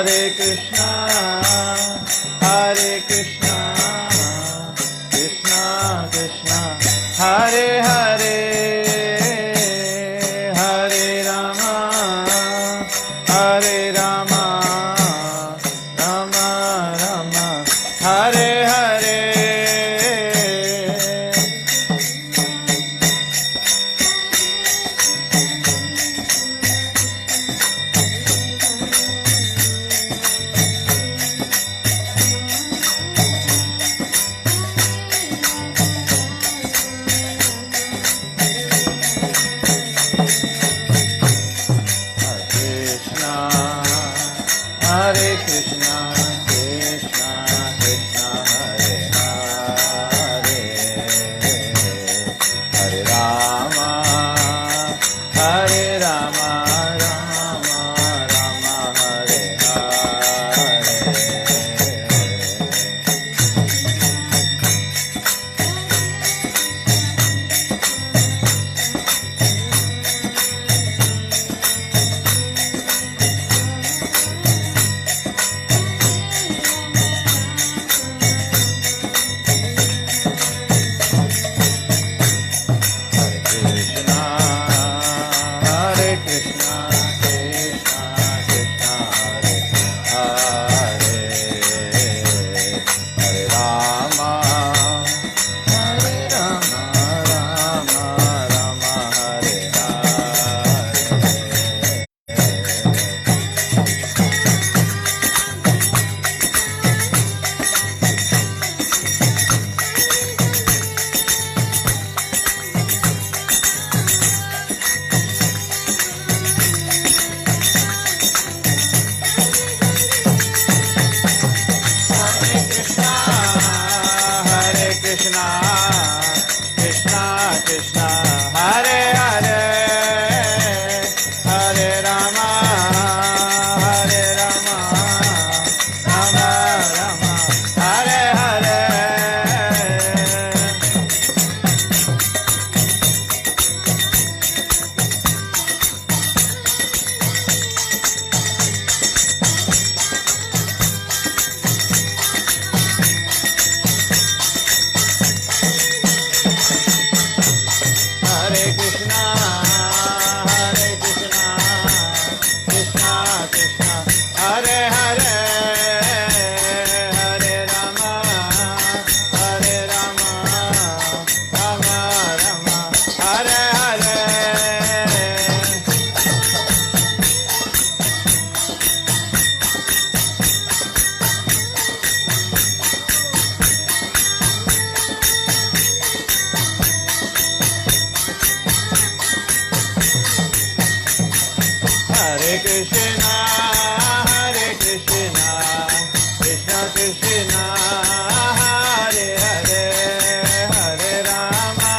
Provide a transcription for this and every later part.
Hare Krishna, Hare Krishna, Krishna Krishna, Hare Hare, Hare Rama, Hare Rama, Rama Rama, Hare Hare. Hare Krishna, Krishna Krishna, Hare Hare, Hare Rama, Hare Rama, Rama Rama, Hare Hare. Krishna, Krishna Krishna, Hare Hare, Hare Rama, Hare Rama, Rama Rama, Hare Hare. Hare Krishna, Hare Krishna, Krishna Krishna, Hare Hare, Hare Rama, Hare Rama, Rama Rama, Hare Hare. Hare Krishna, Hare Krishna, Krishna Krishna, Hare Hare, Hare Rama,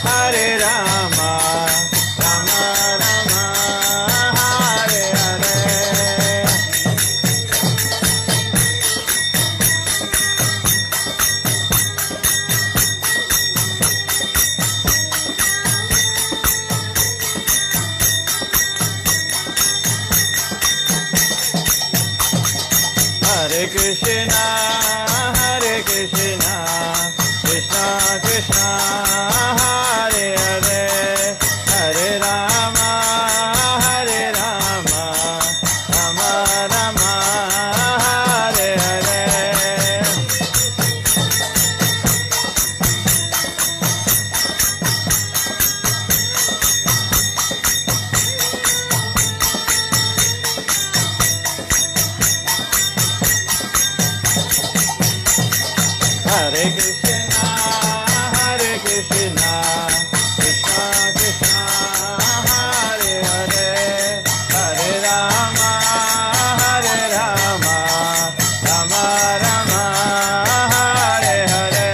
Hare Rama, Rama Rama, Hare Hare. Hare Krishna, Hare Krishna, Krishna Krishna, Hare Hare, Hare Rama, Hare Rama, Rama Rama, Hare Hare. Hare Krishna, Hare Krishna, Krishna Krishna, Hare Hare, Hare Rama, Hare Rama, Rama Rama, Hare Hare.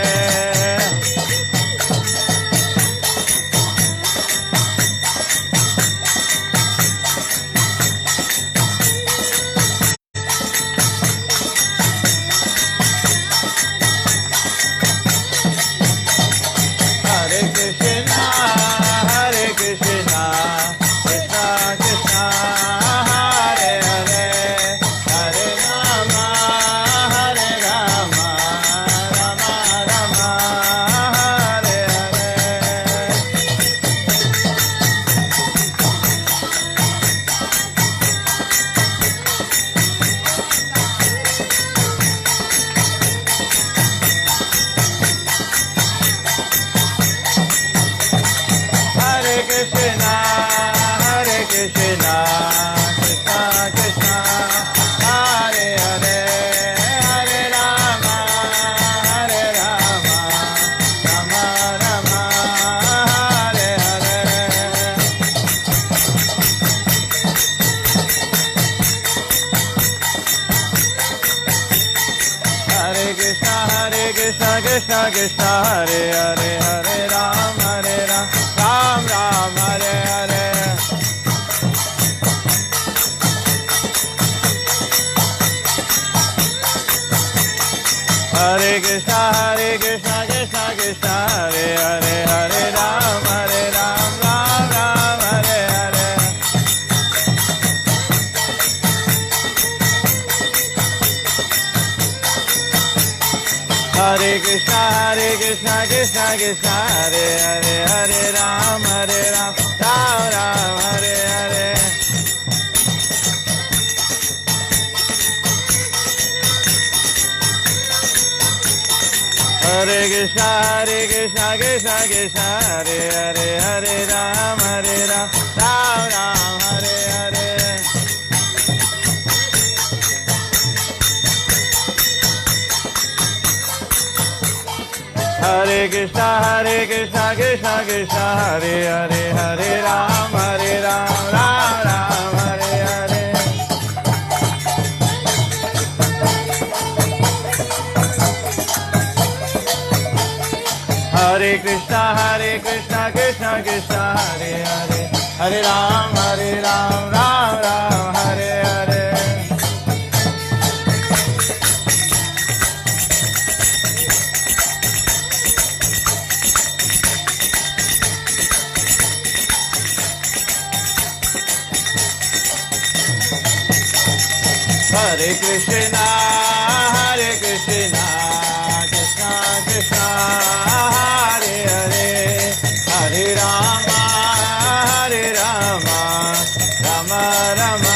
Krishna, Hare Krishna, Krishna Krishna, Hare Hare, Hare Rama, Hare Rama, Rama Rama, Hare Hare. Hare Krishna, Krishna Krishna, Hare Hare, Hare Ram, Ram Ram, Hare Hare. Hare Krishna, Krishna Krishna, Hare Hare, Hare Ram, Ram Ram, Hare Hare. Hare Krishna, Krishna Krishna, Hare Hare, Hare Ram, Ram Ram, Hare Hare. Hare Krishna, Krishna Krishna, Hare Hare, Hare Ram, Ram Ram, Hare Hare. Hare Krishna, Krishna Krishna, Hare Hare, Hare Ram, Ram Ram, Hare Hare. Hare Krishna, Krishna Krishna, Hare Hare, Hare Ram, Ram Ram, Hare Hare. Hare Krishna, Krishna Krishna, Hare Hare, Hare Rama, Rama Rama,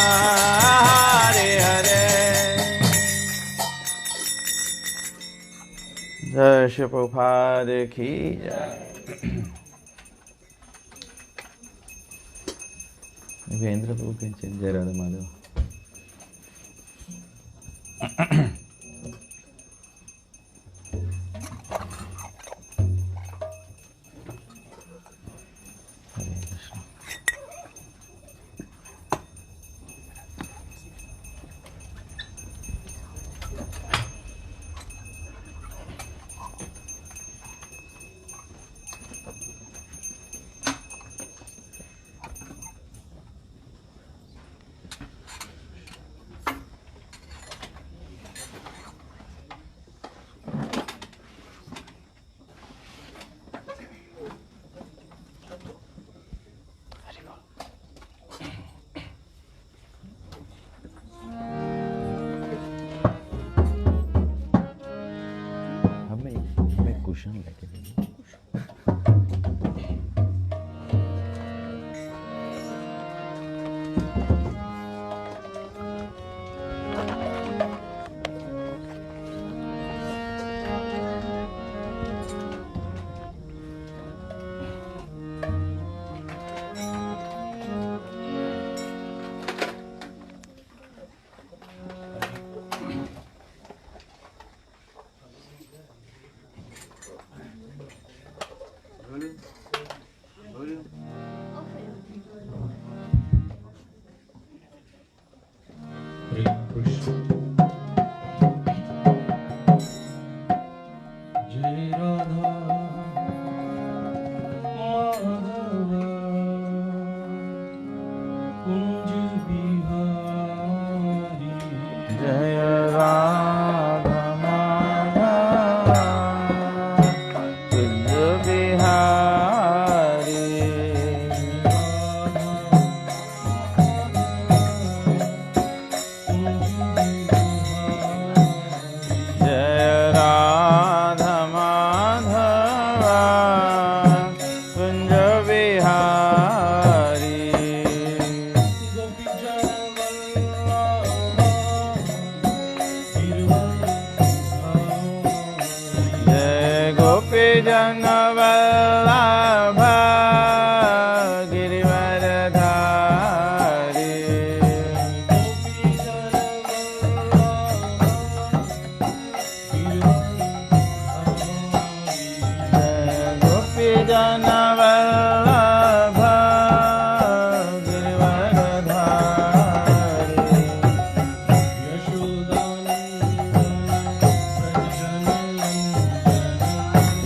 Hare Hare. Jai Shri Prabhupada ki jai. Vendra Prabhu ki jai, Radha Madhava.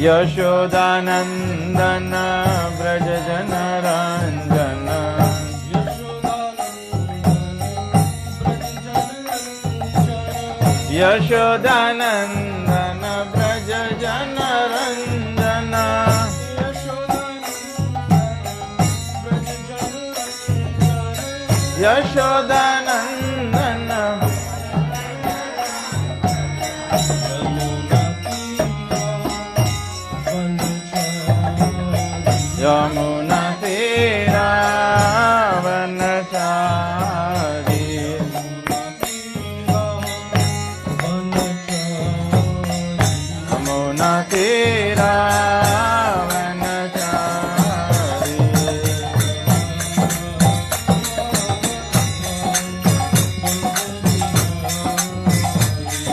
Yashodanandan Vraj जनरंजन यशोदानंदन व्रज जनरंजन यशोदानंदन यमुना तेरा वनचारी यमुना तेरा वनचारी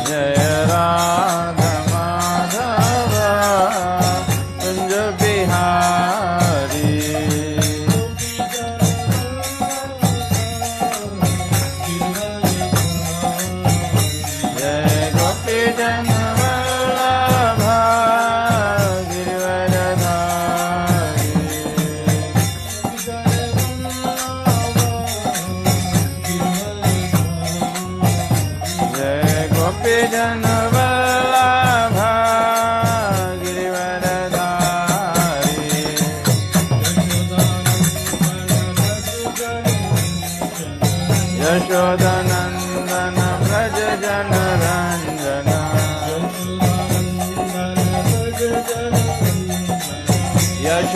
जय राधा माधव कुंज बिहारी जय गोपी जन वल्लभ गिरिवरधारी जय गोपी जन वल्लभ गिरिवरधारी यशोदानंदन व्रज जनरंजन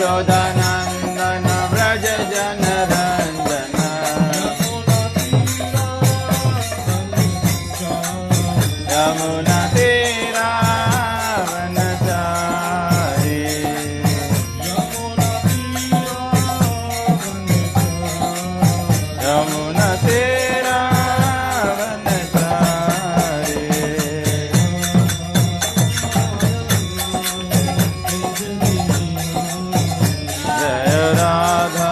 यशोदानंदन व्रज जनरंजन यमुना तेरा वनचारी यमुना तेरा वनचारी जय राधा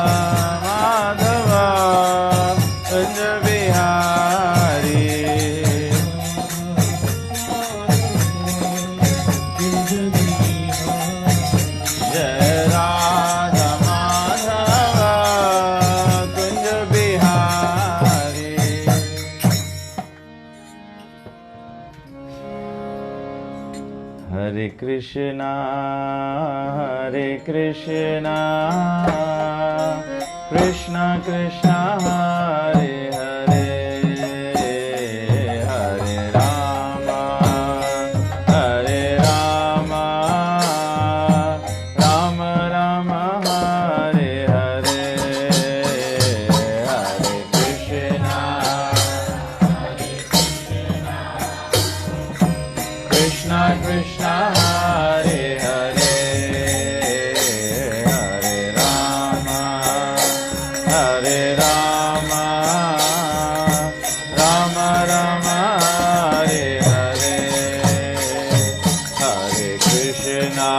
माधव कुंज बिहारी जय राधा माधव कुंज बिहारी हरे कृष्णा कृष्ण कृष्ण हरे हरे हरे राम राम राम हरे हरे हरे कृष्णा कृष्ण कृष्ण हरे हरे हरे राम राम राम हरे हरे हरे कृष्णा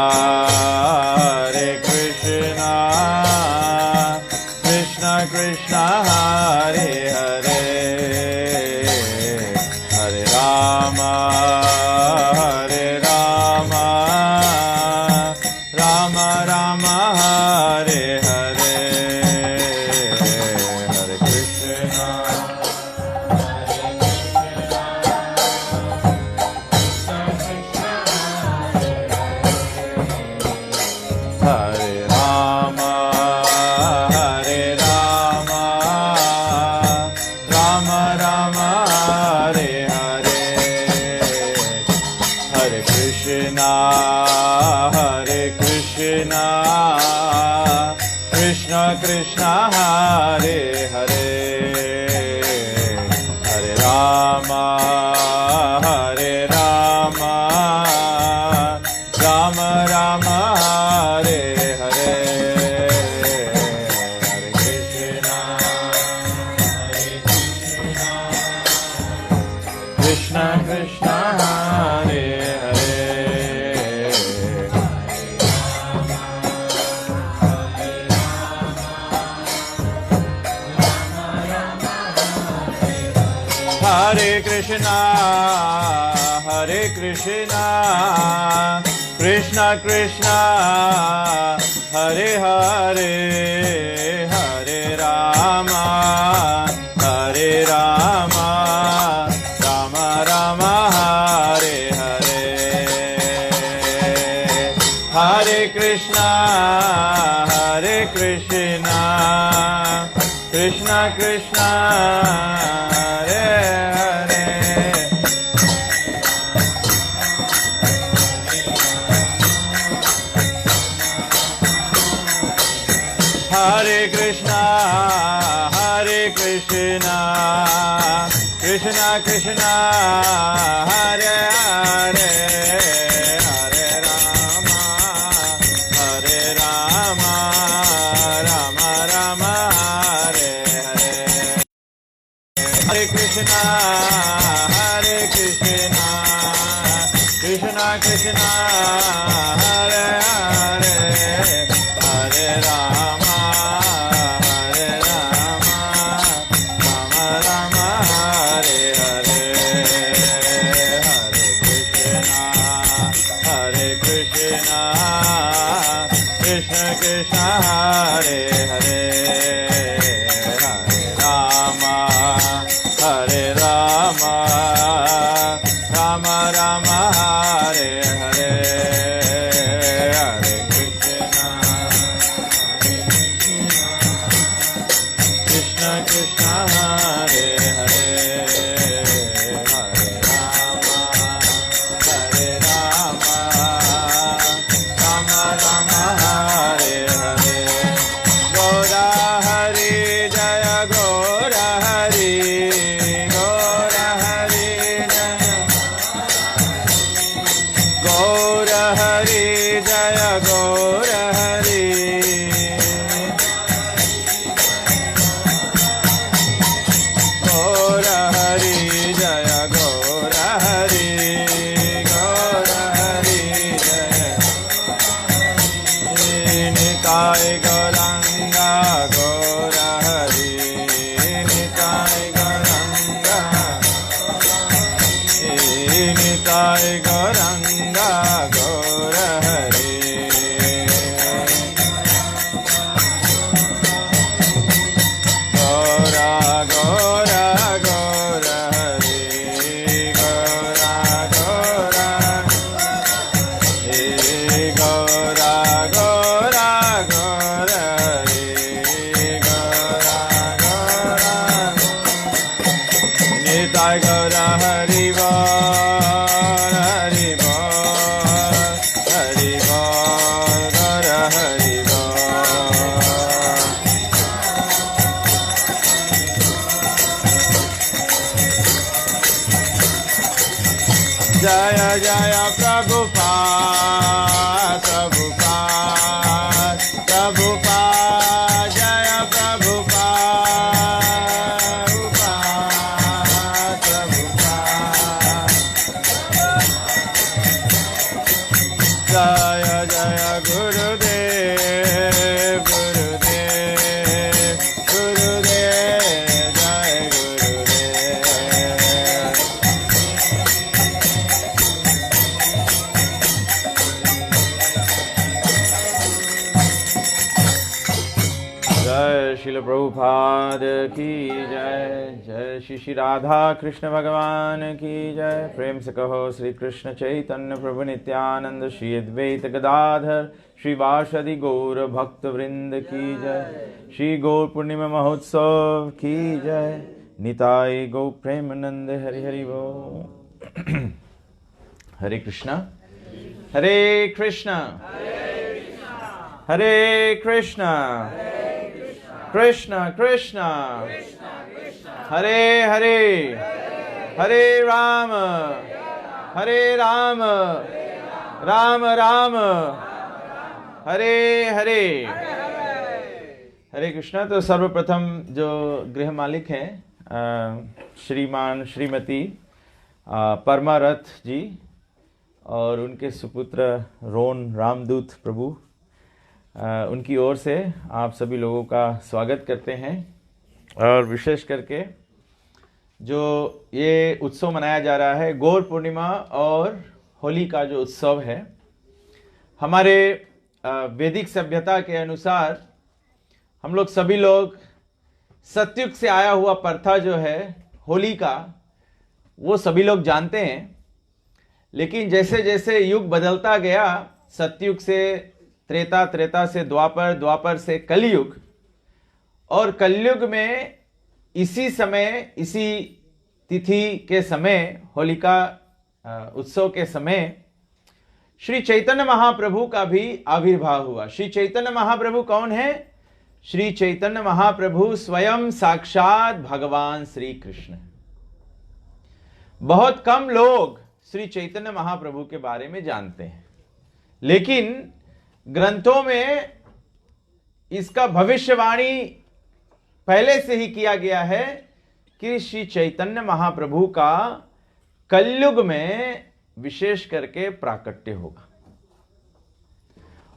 कृष्ण कृष्ण हरे हरे हरे राम राम राम हरे हरे हरे कृष्णा हरे Ram Ram Ram Hare Hare Hare Krishna Krishna Krishna Hare Hare Hare Ram Ram Ram Hare Hare Hare Krishna Krishna Krishna Hare Hare Hare Krishna Krishna Krishna Hare Hare Hare Rama Hare Rama Rama Rama Hare Hare Hare Krishna Krishna Krishna Hare Hare Hare Krishna Krishna Krishna Hare Hare Hare Rama Rama Rama Hare Hare Hare Krishna Krishna Krishna Hare Hare Hare Rama Rama Rama Hare Hare Hare Krishna Krishna Krishna Hare Hare Hare Rama Rama Rama Hare Hare Hare Krishna Krishna Krishna Hare Hare Hare Rama Rama Rama Hare Hare Gaura Hari Jaya Gaura Hari Gaura Hari Jaya Gaura Hari Jaya Gaura Hari Gaura Hari Jaya Gaura Hari Gaura Hari Jaya Nitai Gauranga Gaura Hari Nitai Gauranga Nitai Gauranga Gaura Hari Gaura Gaura Gaura Hari Gaura Gaura Gaura Gaura Gaura Hari Gaura Gaura Nitai Gaura Hari Bol Hari Bol Hari Bol Gaura Hari Bol Jaya Jaya Prabhupada Prabhupada Prabhupada Jaya Prabhupada Prabhupada Jaya Jaya Gurudev Gurudev Gurudev Jaya Gurudev जय श्रील प्रभुपाद की जय जय श्री श्री राधा कृष्ण भगवान की जय प्रेम से कहो श्री कृष्ण चैतन्य प्रभु नित्यानंद श्री अद्वैत गदाधर श्रीवासदि गौर भक्त वृंद की जय श्री गौर पूर्णिमा महोत्सव की जय निताई गौ प्रेमानंद हरि हरि बोल हरे कृष्णा हरे कृष्णा हरे कृष्णा कृष्णा कृष्णा हरे हरे हरे राम राम राम हरे हरे हरे कृष्णा। तो सर्वप्रथम जो गृह मालिक हैं श्रीमान श्रीमती परमारथ जी और उनके सुपुत्र रोन रामदूत प्रभु, उनकी ओर से आप सभी लोगों का स्वागत करते हैं। और विशेष करके जो ये उत्सव मनाया जा रहा है गौर पूर्णिमा और होली का जो उत्सव है, हमारे वैदिक सभ्यता के अनुसार हम लोग सभी लोग सतयुग से आया हुआ प्रथा जो है होली का, वो सभी लोग जानते हैं। लेकिन जैसे जैसे युग बदलता गया, सतयुग से त्रेता, त्रेता से द्वापर, द्वापर से कलयुग, और कलयुग में इसी समय, इसी तिथि के समय, होलिका उत्सव के समय श्री चैतन्य महाप्रभु का भी आविर्भाव हुआ। श्री चैतन्य महाप्रभु कौन है? श्री चैतन्य महाप्रभु स्वयं साक्षात भगवान श्री कृष्ण। बहुत कम लोग श्री चैतन्य महाप्रभु के बारे में जानते हैं, लेकिन ग्रंथों में इसका भविष्यवाणी पहले से ही किया गया है कि श्री चैतन्य महाप्रभु का कलयुग में विशेष करके प्राकट्य होगा।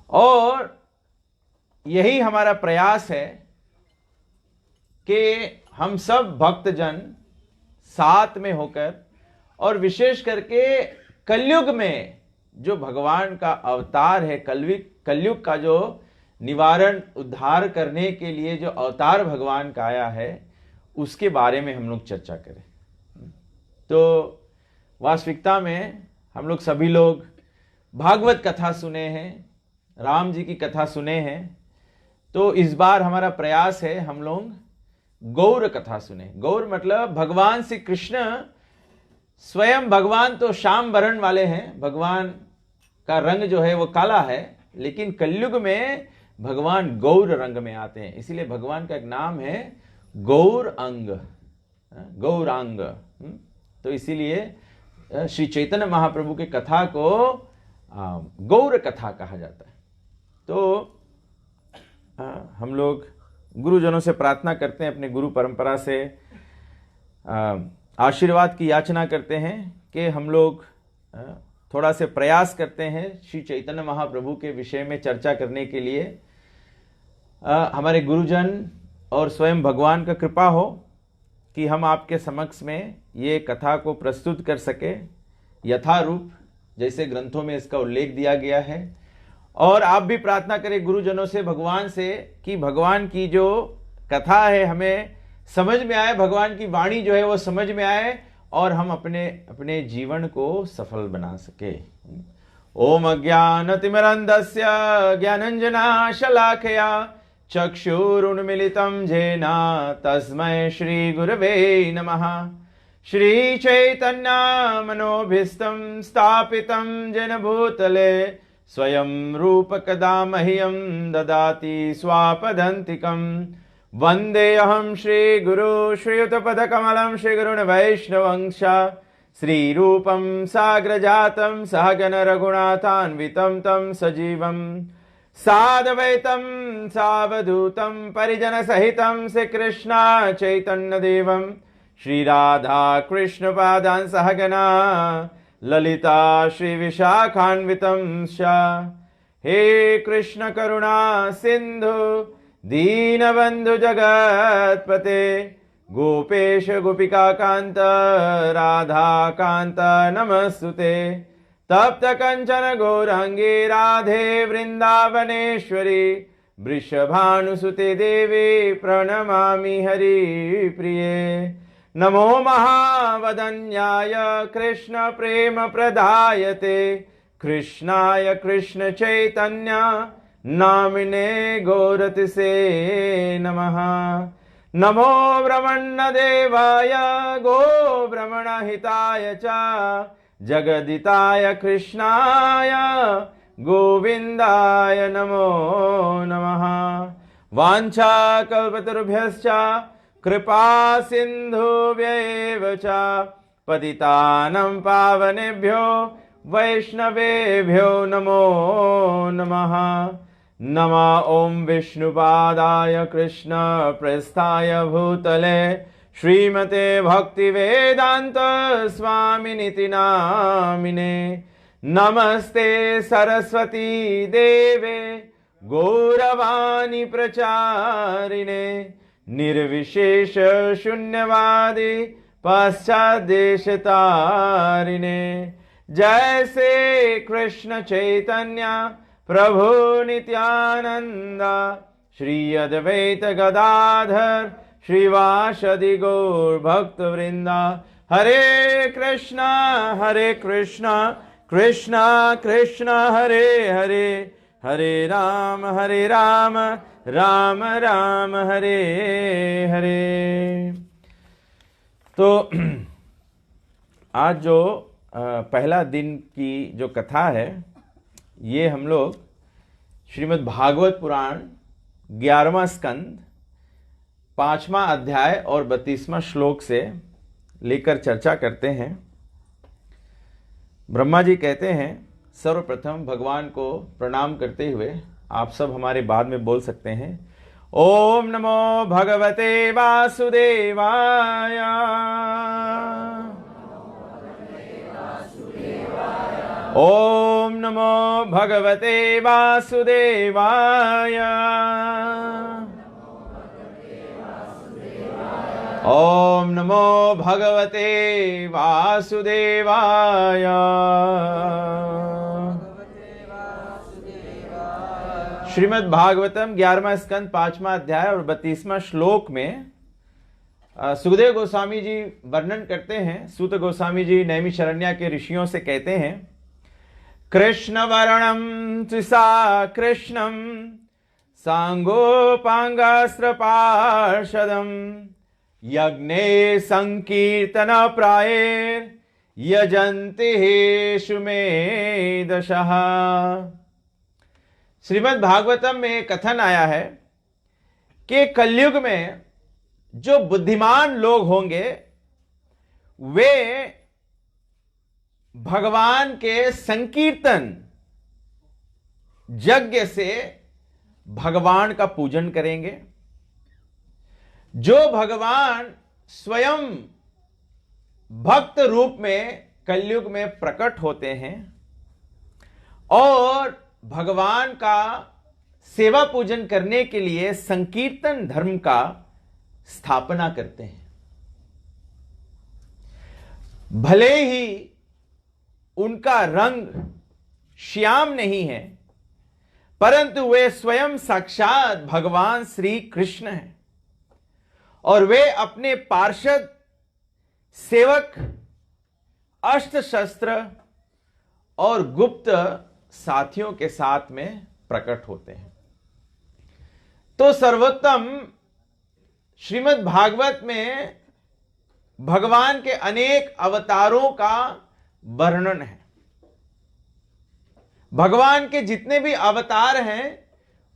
और यही हमारा प्रयास है कि हम सब भक्तजन साथ में होकर, और विशेष करके कलयुग में जो भगवान का अवतार है, कलयुग का जो निवारण, उद्धार करने के लिए जो अवतार भगवान का आया है, उसके बारे में हम लोग चर्चा करें। तो वास्तविकता में हम लोग सभी लोग भागवत कथा सुने हैं, राम जी की कथा सुने हैं। तो इस बार हमारा प्रयास है हम लोग गौर कथा सुने। गौर मतलब भगवान श्री कृष्ण स्वयं, भगवान तो श्याम वर्ण वाले हैं, भगवान का रंग जो है वो काला है, लेकिन कलयुग में भगवान गौर रंग में आते हैं। इसीलिए भगवान का एक नाम है गौर अंग, गौरांग। तो इसीलिए श्री चैतन्य महाप्रभु के कथा को गौर कथा कहा जाता है। तो हम लोग गुरुजनों से प्रार्थना करते हैं, अपने गुरु परंपरा से आशीर्वाद की याचना करते हैं कि हम लोग थोड़ा से प्रयास करते हैं श्री चैतन्य महाप्रभु के विषय में चर्चा करने के लिए। हमारे गुरुजन और स्वयं भगवान का कृपा हो कि हम आपके समक्ष में ये कथा को प्रस्तुत कर सके यथारूप, जैसे ग्रंथों में इसका उल्लेख दिया गया है। और आप भी प्रार्थना करें गुरुजनों से, भगवान से, कि भगवान की जो कथा है हमें समझ में आए, भगवान की वाणी जो है वो समझ में आए, और हम अपने अपने जीवन को सफल बना सके। ओम अज्ञानतिमिरन्धस्य ज्ञानञ्जनशलाकया चक्षुरुन्मीलितं येन तस्मै श्री गुरवे नमः। श्री चैतन्य मनोभीष्टं स्थापितं येन भूतले स्वयं रूप कदा मह्यं ददाति स्वापदन्तिकम्। वन्देऽहं श्रीगुरु श्रीयुतपदकमलं श्रीगुरुन् वैष्णवंश श्रीरूपं साग्रजातं सहगण रघुनाथान्वितं तं सजीवं साद्वैतं सावधूतं परिजनसहितं श्रीकृष्ण चैतन्यदेवं श्रीराधा कृष्णपादान् सहगना ललिता श्रीविशाखान्वितं च। हे कृष्ण करुणा सिंधु दीनबंधु जगत्पते गोपेश गोपिका कांत राधा कांत नमस्तुते। तप्त कंचन गौरांगे राधे वृंदावनेश्वरी वृषभानुसुते देवी प्रणमामि हरि प्रिये। नमो महावदन्याय कृष्ण प्रेम प्रदायते कृष्णाय कृष्ण चैतन्य नामिने गौरतिसे नमः। नमो ब्रह्मण्यदेवाय गो ब्रह्मणहिताय च जगदिताय कृष्णाय गोविन्दाय नमो नमः। वाञ्छाकल्पतरुभ्यश्च कृपा सिन्धुभ्यैव च पतितानं पावनेभ्यो वैष्णवेभ्यो नमो नमः। नमः ओं विष्णुपादाय कृष्ण प्रस्थाय भूतले श्रीमते भक्तिवेदांत स्वामिनिति नामिने। नमस्ते सरस्वती देवे गौरवाणी प्रचारिणे निर्विशेष शून्यवादी पश्चादेश तारिणे। जय श्री कृष्ण चैतन्य प्रभु नित्यानंद श्री अद्वैत गदाधर श्रीवासदि गौर भक्त वृंदा। हरे कृष्णा कृष्णा कृष्णा हरे हरे, हरे राम राम राम हरे हरे। तो आज जो पहला दिन की जो कथा है, ये हम लोग श्रीमद् भागवत पुराण 11वां स्कंद 5वां अध्याय और 32वां श्लोक से लेकर चर्चा करते हैं। ब्रह्मा जी कहते हैं, सर्वप्रथम भगवान को प्रणाम करते हुए आप सब हमारे बाद में बोल सकते हैं, ओम नमो भगवते वासुदेवाय। ओम नमो भगवते वासुदेवाय। ओम नमो भगवते वासुदेवाय। श्रीमद् भागवतम 11वां स्कंद 5वां अध्याय और 32वां श्लोक में सुखदेव गोस्वामी जी वर्णन करते हैं। सूत गोस्वामी जी नैमिषारण्य के ऋषियों से कहते हैं, कृष्ण वर्णम त्रिसा कृष्णम सांगोपांगास्त्र पार्षदम यज्ञे संकीर्तन प्रायेर यजन्ति हेषु में दशः। श्रीमद् भागवतम में कथन आया है कि कलयुग में जो बुद्धिमान लोग होंगे वे भगवान के संकीर्तन यज्ञ से भगवान का पूजन करेंगे। जो भगवान स्वयं भक्त रूप में कलयुग में प्रकट होते हैं और भगवान का सेवा पूजन करने के लिए संकीर्तन धर्म का स्थापना करते हैं। भले ही उनका रंग श्याम नहीं है, परंतु वे स्वयं साक्षात भगवान श्री कृष्ण हैं और वे अपने पार्षद सेवक अस्त्र शस्त्र और गुप्त साथियों के साथ में प्रकट होते हैं। तो सर्वोत्तम श्रीमद् भागवत में भगवान के अनेक अवतारों का वर्णन है। भगवान के जितने भी अवतार हैं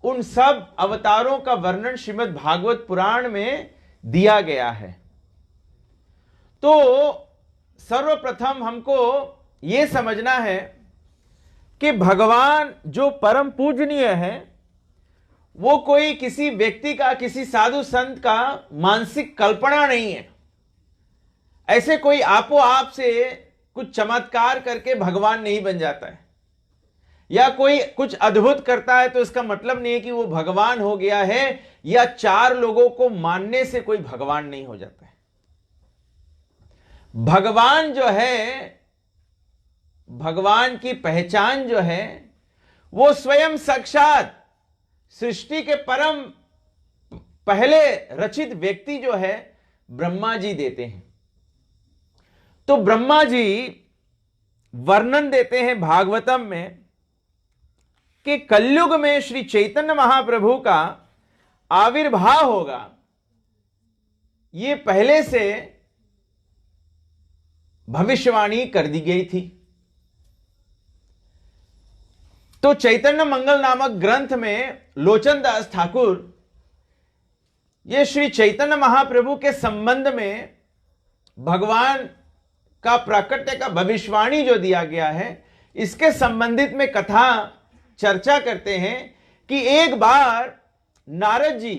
उन सब अवतारों का वर्णन श्रीमद् भागवत पुराण में दिया गया है। तो सर्वप्रथम हमको यह समझना है कि भगवान जो परम पूजनीय है वो कोई किसी व्यक्ति का, किसी साधु संत का मानसिक कल्पना नहीं है। ऐसे कोई आपो आप से कुछ चमत्कार करके भगवान नहीं बन जाता है, या कोई कुछ अद्भुत करता है तो इसका मतलब नहीं है कि वो भगवान हो गया है, या 4 लोगों को मानने से कोई भगवान नहीं हो जाता है। भगवान जो है, भगवान की पहचान जो है वो स्वयं साक्षात सृष्टि के परम पहले रचित व्यक्ति जो है ब्रह्मा जी देते हैं। तो ब्रह्मा जी वर्णन देते हैं भागवतम में कि कलयुग में श्री चैतन्य महाप्रभु का आविर्भाव होगा। ये पहले से भविष्यवाणी कर दी गई थी। तो चैतन्य मंगल नामक ग्रंथ में लोचन दास ठाकुर ये श्री चैतन्य महाप्रभु के संबंध में भगवान का प्राकट्य का भविष्यवाणी जो दिया गया है, इसके संबंधित में कथा चर्चा करते हैं कि एक बार नारद जी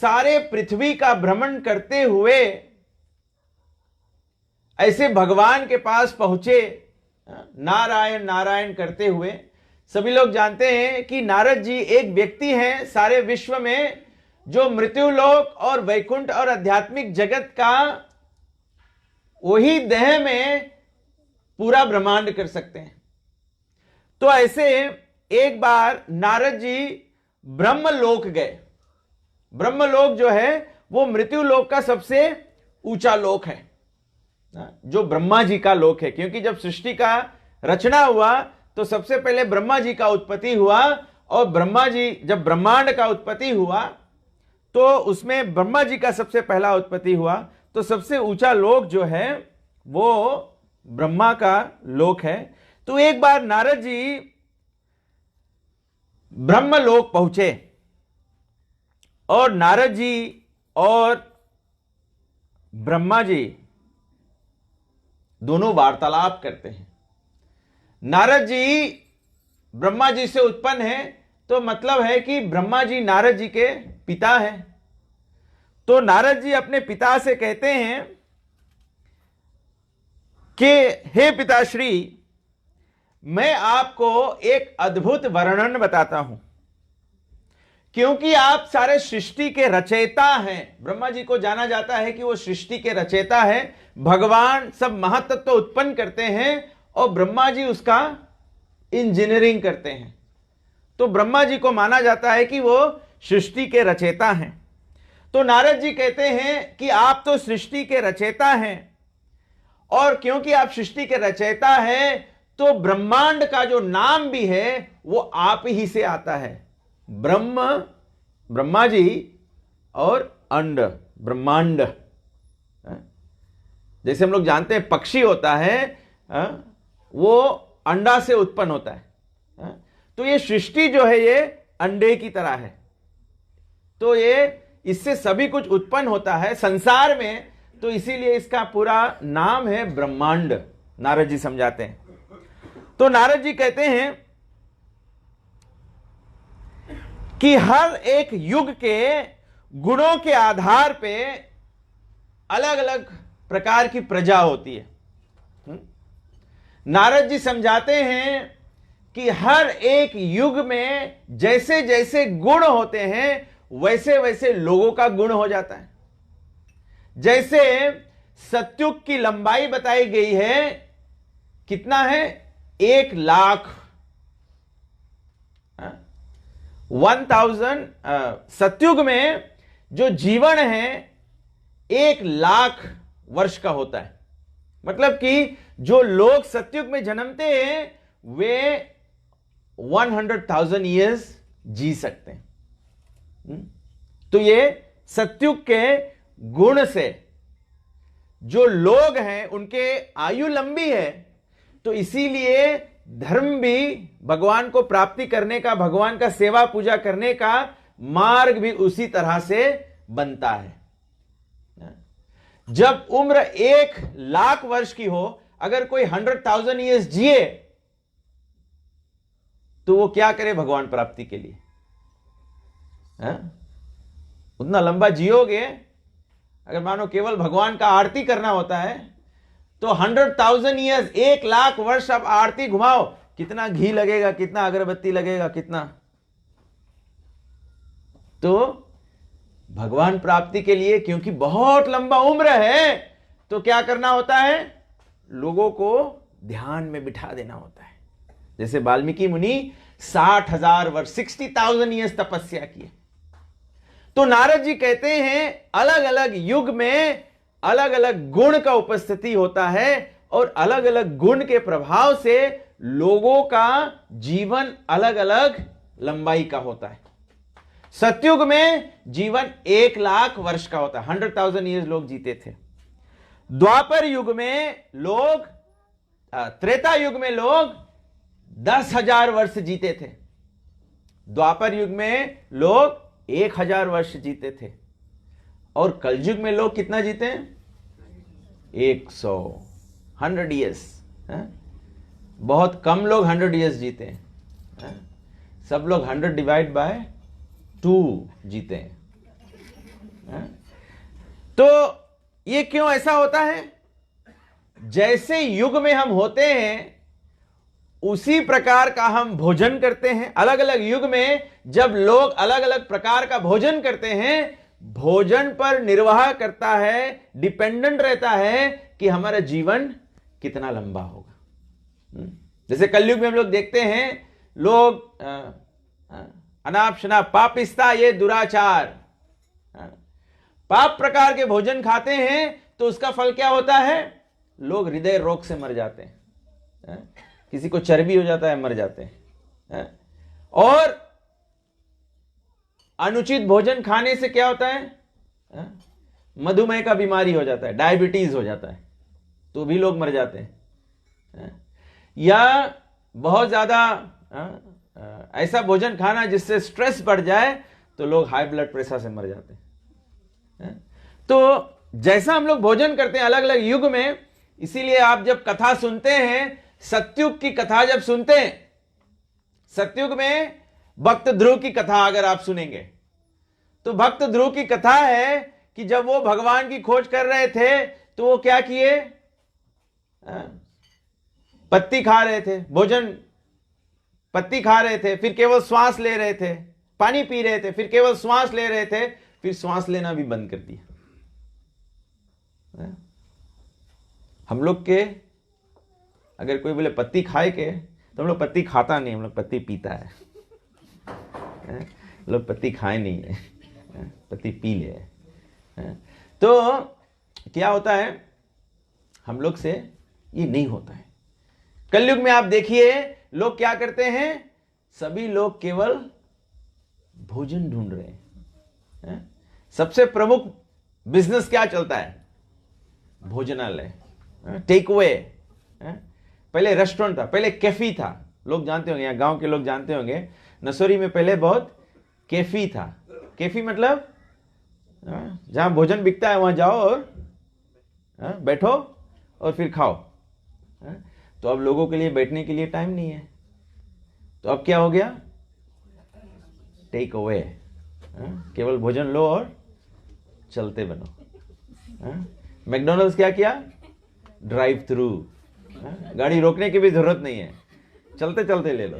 सारे पृथ्वी का भ्रमण करते हुए ऐसे भगवान के पास पहुंचे, नारायण नारायण करते हुए। सभी लोग जानते हैं कि नारद जी एक व्यक्ति हैं सारे विश्व में जो मृत्युलोक और वैकुंठ और आध्यात्मिक जगत का वही देह में पूरा ब्रह्मांड कर सकते हैं। तो ऐसे एक बार नारद जी ब्रह्मलोक गए। ब्रह्मलोक जो है वो मृत्यु लोक का सबसे ऊंचा लोक है, जो ब्रह्मा जी का लोक है। क्योंकि जब सृष्टि का रचना हुआ तो सबसे पहले ब्रह्मा जी का उत्पत्ति हुआ, और ब्रह्मा जी जब ब्रह्मांड का उत्पत्ति हुआ तो उसमें ब्रह्मा जी का सबसे पहला उत्पत्ति हुआ। तो सबसे ऊंचा लोक जो है वो ब्रह्मा का लोक है। तो एक बार नारद जी ब्रह्मलोक पहुंचे और नारद जी और ब्रह्मा जी दोनों वार्तालाप करते हैं। नारद जी ब्रह्मा जी से उत्पन्न है, तो मतलब है कि ब्रह्मा जी नारद जी के पिता हैं। तो नारद जी अपने पिता से कहते हैं कि हे पिताश्री, मैं आपको एक अद्भुत वर्णन बताता हूं। क्योंकि आप सारे सृष्टि के रचयिता हैं, ब्रह्मा जी को जाना जाता है कि वो सृष्टि के रचयिता है। भगवान सब महातत्व उत्पन्न करते हैं और ब्रह्मा जी उसका इंजीनियरिंग करते हैं। तो ब्रह्मा जी को माना जाता है कि वो सृष्टि के रचयिता हैं। तो नारद जी कहते हैं कि आप तो सृष्टि के रचयिता हैं, और क्योंकि आप सृष्टि के रचयिता हैं तो ब्रह्मांड का जो नाम भी है वो आप ही से आता है। ब्रह्मा जी और अंड, ब्रह्मांड। जैसे हम लोग जानते हैं पक्षी होता है, वो अंडा से उत्पन्न होता है। तो ये सृष्टि जो है ये अंडे की तरह है। तो ये इससे सभी कुछ उत्पन्न होता है संसार में, तो इसीलिए इसका पूरा नाम है ब्रह्मांड। नारद जी समझाते हैं। तो नारद जी कहते हैं कि हर एक युग के गुणों के आधार पे अलग अलग प्रकार की प्रजा होती है। नारद जी समझाते हैं कि हर एक युग में जैसे जैसे गुण होते हैं वैसे वैसे लोगों का गुण हो जाता है। जैसे सतयुग की लंबाई बताई गई है, कितना है? 1,00,000। 1000 सतयुग में जो जीवन है 1,00,000 वर्ष का होता है। मतलब कि जो लोग सतयुग में जन्मते हैं वे 100,000 ईयर्स जी सकते हैं। तो ये सतयुग के गुण से जो लोग हैं उनके आयु लंबी है। तो इसीलिए धर्म भी भगवान को प्राप्ति करने का, भगवान का सेवा पूजा करने का मार्ग भी उसी तरह से बनता है। जब उम्र 1,00,000 वर्ष की हो, अगर कोई 100,000 ईयर्स जिए तो वो क्या करे भगवान प्राप्ति के लिए? उतना लंबा जियोगे, अगर मानो केवल भगवान का आरती करना होता है तो 100,000 ईयर्स, 1,00,000 वर्ष आप आरती घुमाओ, कितना घी लगेगा, कितना अगरबत्ती लगेगा, कितना। तो भगवान प्राप्ति के लिए क्योंकि बहुत लंबा उम्र है तो क्या करना होता है? लोगों को ध्यान में बिठा देना होता है। जैसे वाल्मीकि मुनि 60,000 वर्ष, 60,000 ईयर्स तपस्या किए। तो नारद जी कहते हैं अलग अलग युग में अलग अलग गुण का उपस्थिति होता है, और अलग अलग गुण के प्रभाव से लोगों का जीवन अलग अलग लंबाई का होता है। सतयुग में जीवन 1,00,000 वर्ष का होता है, 100,000 ईयर्स लोग जीते थे। द्वापर युग में लोग, त्रेता युग में लोग 10,000 वर्ष जीते थे। द्वापर युग में लोग 1,000 वर्ष जीते थे। और कलयुग में लोग कितना जीते हैं? 100 ईयर्स। बहुत कम लोग 100 ईयर्स जीते हैं। सब लोग 100 डिवाइड बाय 2 जीते हैं। तो ये क्यों ऐसा होता है? जैसे युग में हम होते हैं उसी प्रकार का हम भोजन करते हैं। अलग अलग युग में जब लोग अलग अलग प्रकार का भोजन करते हैं, भोजन पर निर्वाह करता है, डिपेंडेंट रहता है कि हमारा जीवन कितना लंबा होगा। जैसे कलयुग में हम लोग देखते हैं लोग अनाप शनाप पापिस्ता, ये दुराचार, पाप प्रकार के भोजन खाते हैं तो उसका फल क्या होता है? लोग हृदय रोग से मर जाते हैं, किसी को चर्बी हो जाता है, मर जाते हैं। और अनुचित भोजन खाने से क्या होता है? मधुमेह का बीमारी हो जाता है, डायबिटीज हो जाता है, तो भी लोग मर जाते हैं। या बहुत ज्यादा ऐसा भोजन खाना जिससे स्ट्रेस बढ़ जाए तो लोग हाई ब्लड प्रेशर से मर जाते हैं। तो जैसा हम लोग भोजन करते हैं अलग अलग युग में, इसीलिए आप जब कथा सुनते हैं, सतयुग की कथा जब सुनते हैं, सतयुग में भक्त ध्रुव की कथा अगर आप सुनेंगे तो भक्त ध्रुव की कथा है कि जब वो भगवान की खोज कर रहे थे तो वो क्या किए? पत्ती खा रहे थे, भोजन पत्ती खा रहे थे, फिर केवल श्वास ले रहे थे, पानी पी रहे थे, फिर केवल श्वास ले रहे थे, फिर श्वास लेना भी बंद कर दिया। हम लोग के अगर कोई बोले पत्ती खाए के, तो हम लोग पत्ती खाता नहीं, हम लोग पत्ती पीता है। लोग पत्ती खाए नहीं है, पत्ती पी ले। तो क्या होता है, हम लोग से ये नहीं होता है। कलयुग में आप देखिए लोग क्या करते हैं, सभी लोग केवल भोजन ढूंढ रहे हैं। सबसे प्रमुख बिजनेस क्या चलता है? भोजनालय, टेक अवे। पहले रेस्टोरेंट था, पहले कैफी था, लोग जानते होंगे, यहाँ गांव के लोग जानते होंगे, नसोरी में पहले बहुत कैफी था। कैफी मतलब जहां भोजन बिकता है वहां जाओ और बैठो और फिर खाओ। तो अब लोगों के लिए बैठने के लिए टाइम नहीं है, तो अब क्या हो गया? Take away. केवल भोजन लो और चलते बनो। मैकडॉनल्ड्स क्या किया? Drive through. गाड़ी रोकने की भी जरूरत नहीं है, चलते चलते ले लो।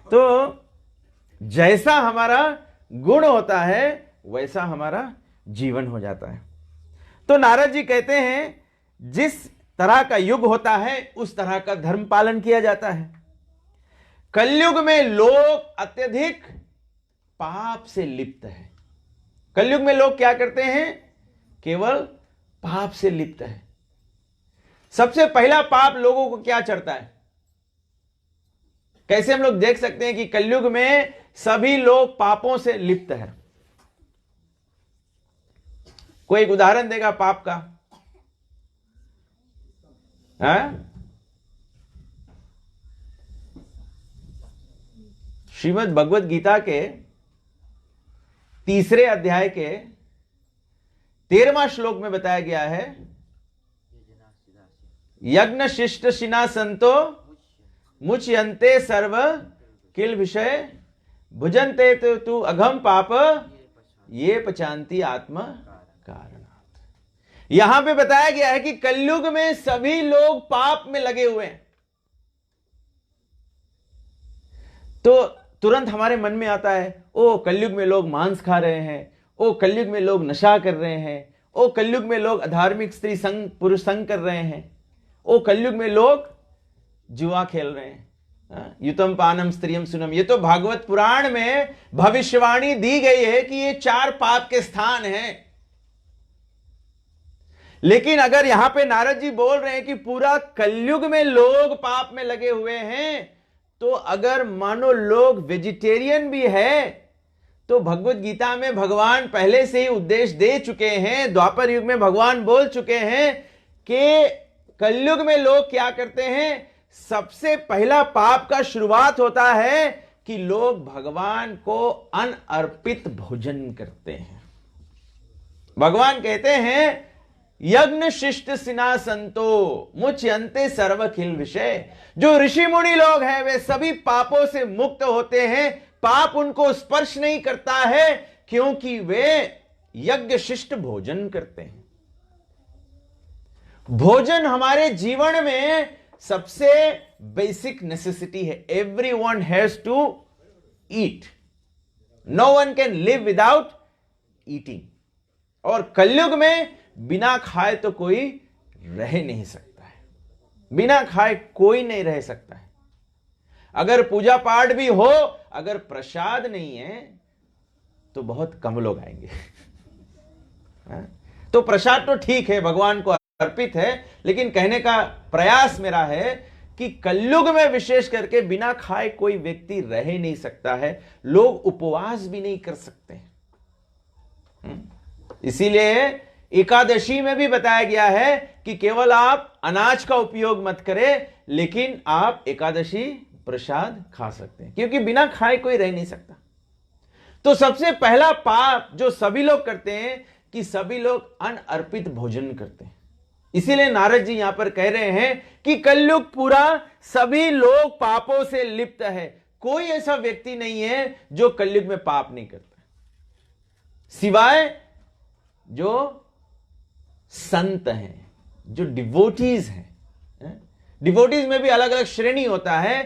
तो जैसा हमारा गुण होता है वैसा हमारा जीवन हो जाता है। तो नारद जी कहते हैं जिस तरह का युग होता है उस तरह का धर्म पालन किया जाता है। कलयुग में लोग अत्यधिक पाप से लिप्त है। कलयुग में लोग क्या करते हैं? केवल पाप से लिप्त है। सबसे पहला पाप लोगों को क्या चढ़ता है? कैसे हम लोग देख सकते हैं कि कलयुग में सभी लोग पापों से लिप्त है? कोई एक उदाहरण देगा पाप का? श्रीमद् भगवद गीता के 3 अध्याय के 13वां श्लोक में बताया गया है, यज्ञ शिष्ट शिना संतो मुच्यन्ते सर्व किल विषय भुजन्ते तु अघम पाप ये पचांति आत्मा कारणात्। यहां पे बताया गया है कि कलयुग में सभी लोग पाप में लगे हुए हैं। तो तुरंत हमारे मन में आता है, ओ कलयुग में लोग मांस खा रहे हैं, ओ कलयुग में लोग नशा कर रहे हैं, ओ कलयुग में लोग अधार्मिक स्त्री संग पुरुष संग कर रहे हैं, ओ कलयुग में लोग जुआ खेल रहे हैं। युतम पानम स्त्रियम सुनम, ये तो भागवत पुराण में भविष्यवाणी दी गई है कि ये 4 पाप के स्थान हैं। लेकिन अगर यहां पे नारद जी बोल रहे हैं कि पूरा कलयुग में लोग पाप में लगे हुए हैं, तो अगर मानो लोग वेजिटेरियन भी है तो भगवत गीता में भगवान पहले से ही उपदेश दे चुके हैं, द्वापर युग में भगवान बोल चुके हैं कि कलयुग में लोग क्या करते हैं? सबसे पहला पाप का शुरुआत होता है कि लोग भगवान को अनअर्पित भोजन करते हैं। भगवान कहते हैं यज्ञ शिष्ट सिना संतो मुच्यन्ते सर्वखिल विषय। जो ऋषि मुनि लोग हैं वे सभी पापों से मुक्त होते हैं, पाप उनको स्पर्श नहीं करता है, क्योंकि वे यज्ञ शिष्ट भोजन करते हैं। भोजन हमारे जीवन में सबसे बेसिक नेसेसिटी है। Everyone has to eat, no one can live without eating. और कलयुग में बिना खाए तो कोई रह नहीं सकता है, बिना खाए कोई नहीं रह सकता है। अगर पूजा पाठ भी हो, अगर प्रसाद नहीं है तो बहुत कम लोग आएंगे। तो प्रसाद तो ठीक है, भगवान को अर्पित है, लेकिन कहने का प्रयास मेरा है कि कलयुग में विशेष करके बिना खाए कोई व्यक्ति रह ही नहीं सकता है, लोग उपवास भी नहीं कर सकते। इसीलिए एकादशी में भी बताया गया है कि केवल आप अनाज का उपयोग मत करें, लेकिन आप एकादशी प्रसाद खा सकते हैं, क्योंकि बिना खाए कोई रह नहीं सकता। तो सबसे पहला पाप जो सभी लोग करते हैं कि सभी लोग अनअर्पित भोजन करते हैं। इसीलिए नारद जी यहां पर कह रहे हैं कि कलयुग पूरा सभी लोग पापों से लिप्त है, कोई ऐसा व्यक्ति नहीं है जो कलयुग में पाप नहीं करता, सिवाय जो संत हैं, जो डिवोटीज हैं। डिवोटीज में भी अलग अलग श्रेणी होता है,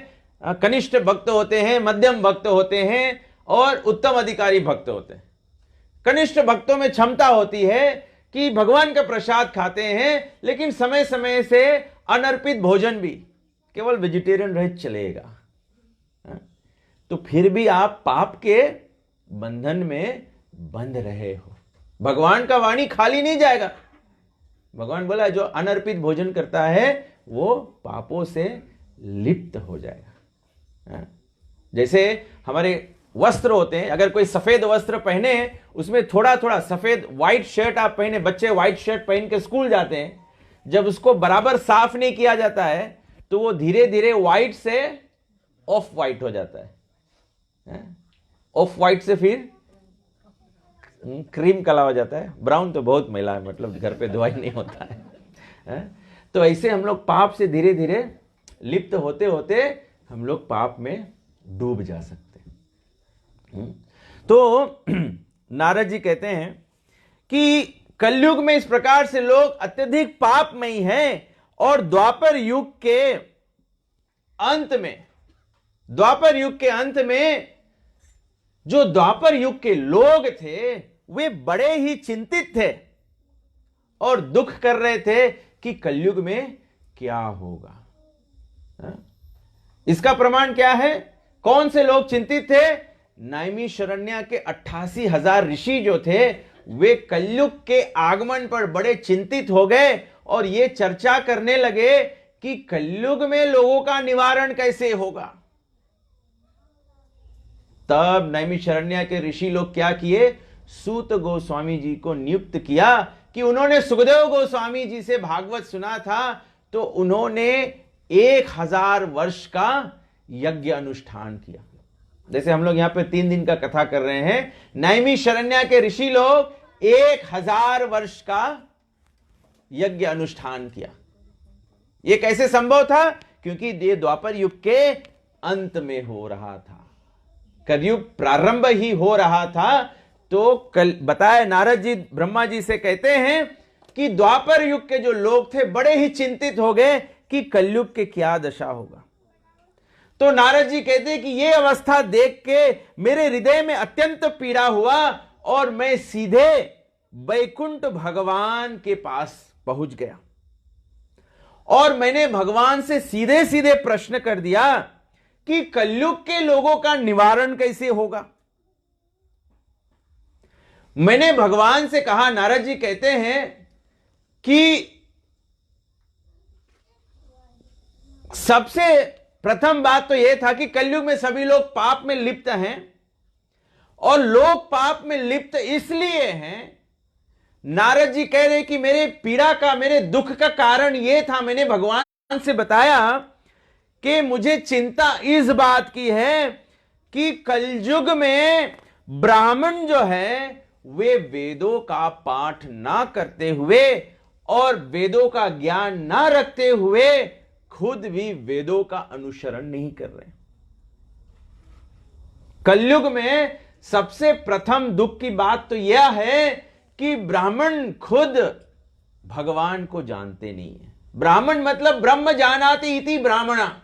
कनिष्ठ भक्त होते हैं, मध्यम भक्त होते हैं और उत्तम अधिकारी भक्त होते हैं। कनिष्ठ भक्तों में क्षमता होती है कि भगवान का प्रसाद खाते हैं, लेकिन समय समय से अनर्पित भोजन भी, केवल वेजिटेरियन रह चलेगा, तो फिर भी आप पाप के बंधन में बंध रहे हो। भगवान का वाणी खाली नहीं जाएगा। भगवान बोला जो अनर्पित भोजन करता है वो पापों से लिप्त हो जाएगा। जैसे हमारे वस्त्र होते हैं, अगर कोई सफेद वस्त्र पहने, उसमें थोड़ा थोड़ा सफेद व्हाइट शर्ट आप पहने, बच्चे व्हाइट शर्ट पहन के स्कूल जाते हैं, जब उसको बराबर साफ नहीं किया जाता है तो वो धीरे धीरे व्हाइट से ऑफ व्हाइट हो जाता है, ऑफ व्हाइट से फिर क्रीम कलर हो जाता है, ब्राउन तो बहुत मैला है, मतलब घर पे धुआई नहीं होता है। तो ऐसे हम लोग पाप से धीरे धीरे लिप्त होते होते हम लोग पाप में डूब जा सकते हैं। तो नारद जी कहते हैं कि कलयुग में इस प्रकार से लोग अत्यधिक पापमयी हैं, और द्वापर युग के अंत में जो द्वापर युग के लोग थे वे बड़े ही चिंतित थे और दुख कर रहे थे कि कलयुग में क्या होगा। इसका प्रमाण क्या है? कौन से लोग चिंतित थे? नैमिषारण्य के 88,000 ऋषि जो थे वे कलयुग के आगमन पर बड़े चिंतित हो गए और ये चर्चा करने लगे कि कलयुग में लोगों का निवारण कैसे होगा। तब नैमिषारण्य के ऋषि लोग क्या किए? सूत गोस्वामी जी को नियुक्त किया कि उन्होंने सुखदेव गोस्वामी जी से भागवत सुना था, तो उन्होंने 1000 वर्ष का यज्ञ अनुष्ठान किया। जैसे हम लोग यहां पे 3 दिन का कथा कर रहे हैं, नैमिषारण्य के ऋषि लोग 1000 वर्ष का यज्ञ अनुष्ठान किया। यह कैसे संभव था? क्योंकि ये द्वापर युग के अंत में हो रहा था, कलयुग प्रारंभ ही हो रहा था। तो कल बताया नारद जी ब्रह्मा जी से कहते हैं कि द्वापर युग के जो लोग थे बड़े ही चिंतित हो गए कि कलयुग के क्या दशा होगा। तो नारद जी कहते हैं कि यह अवस्था देख के मेरे हृदय में अत्यंत पीड़ा हुआ और मैं सीधे वैकुंठ भगवान के पास पहुंच गया और मैंने भगवान से सीधे सीधे प्रश्न कर दिया कि कलयुग के लोगों का निवारण कैसे होगा। मैंने भगवान से कहा, नारद जी कहते हैं कि सबसे प्रथम बात तो यह था कि कलयुग में सभी लोग पाप में लिप्त हैं, और लोग पाप में लिप्त इसलिए हैं। नारद जी कह रहे कि मेरे पीड़ा का, मेरे दुख का कारण यह था, मैंने भगवान से बताया कि मुझे चिंता इस बात की है कि कलयुग में ब्राह्मण जो है वे वेदों का पाठ ना करते हुए और वेदों का ज्ञान ना रखते हुए खुद भी वेदों का अनुसरण नहीं कर रहे। कलयुग में सबसे प्रथम दुख की बात तो यह है कि ब्राह्मण खुद भगवान को जानते नहीं है। ब्राह्मण मतलब ब्रह्म जानाति इति ब्राह्मणा,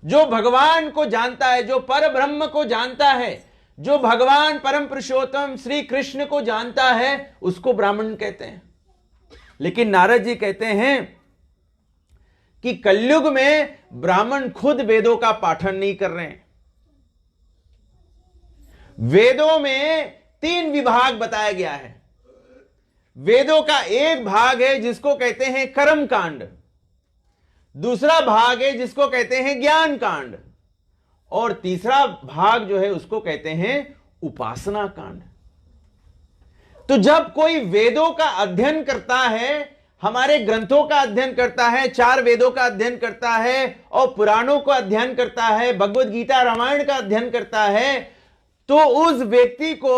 जो भगवान को जानता है, जो पर ब्रह्म को जानता है, जो भगवान परम पुरुषोत्तम श्री कृष्ण को जानता है, उसको ब्राह्मण कहते हैं। लेकिन नारद जी कहते हैं कि कलयुग में ब्राह्मण खुद वेदों का पाठन नहीं कर रहे हैं। वेदों में 3 विभाग बताया गया है। वेदों का एक भाग है जिसको कहते हैं कर्म कांड, दूसरा भाग है जिसको कहते हैं ज्ञान कांड, और तीसरा भाग जो है उसको कहते हैं उपासना कांड। तो जब कोई वेदों का अध्ययन करता है, हमारे ग्रंथों का अध्ययन करता है, 4 वेदों का अध्ययन करता है और पुराणों का अध्ययन करता है, भगवद गीता रामायण का अध्ययन करता है, तो उस व्यक्ति को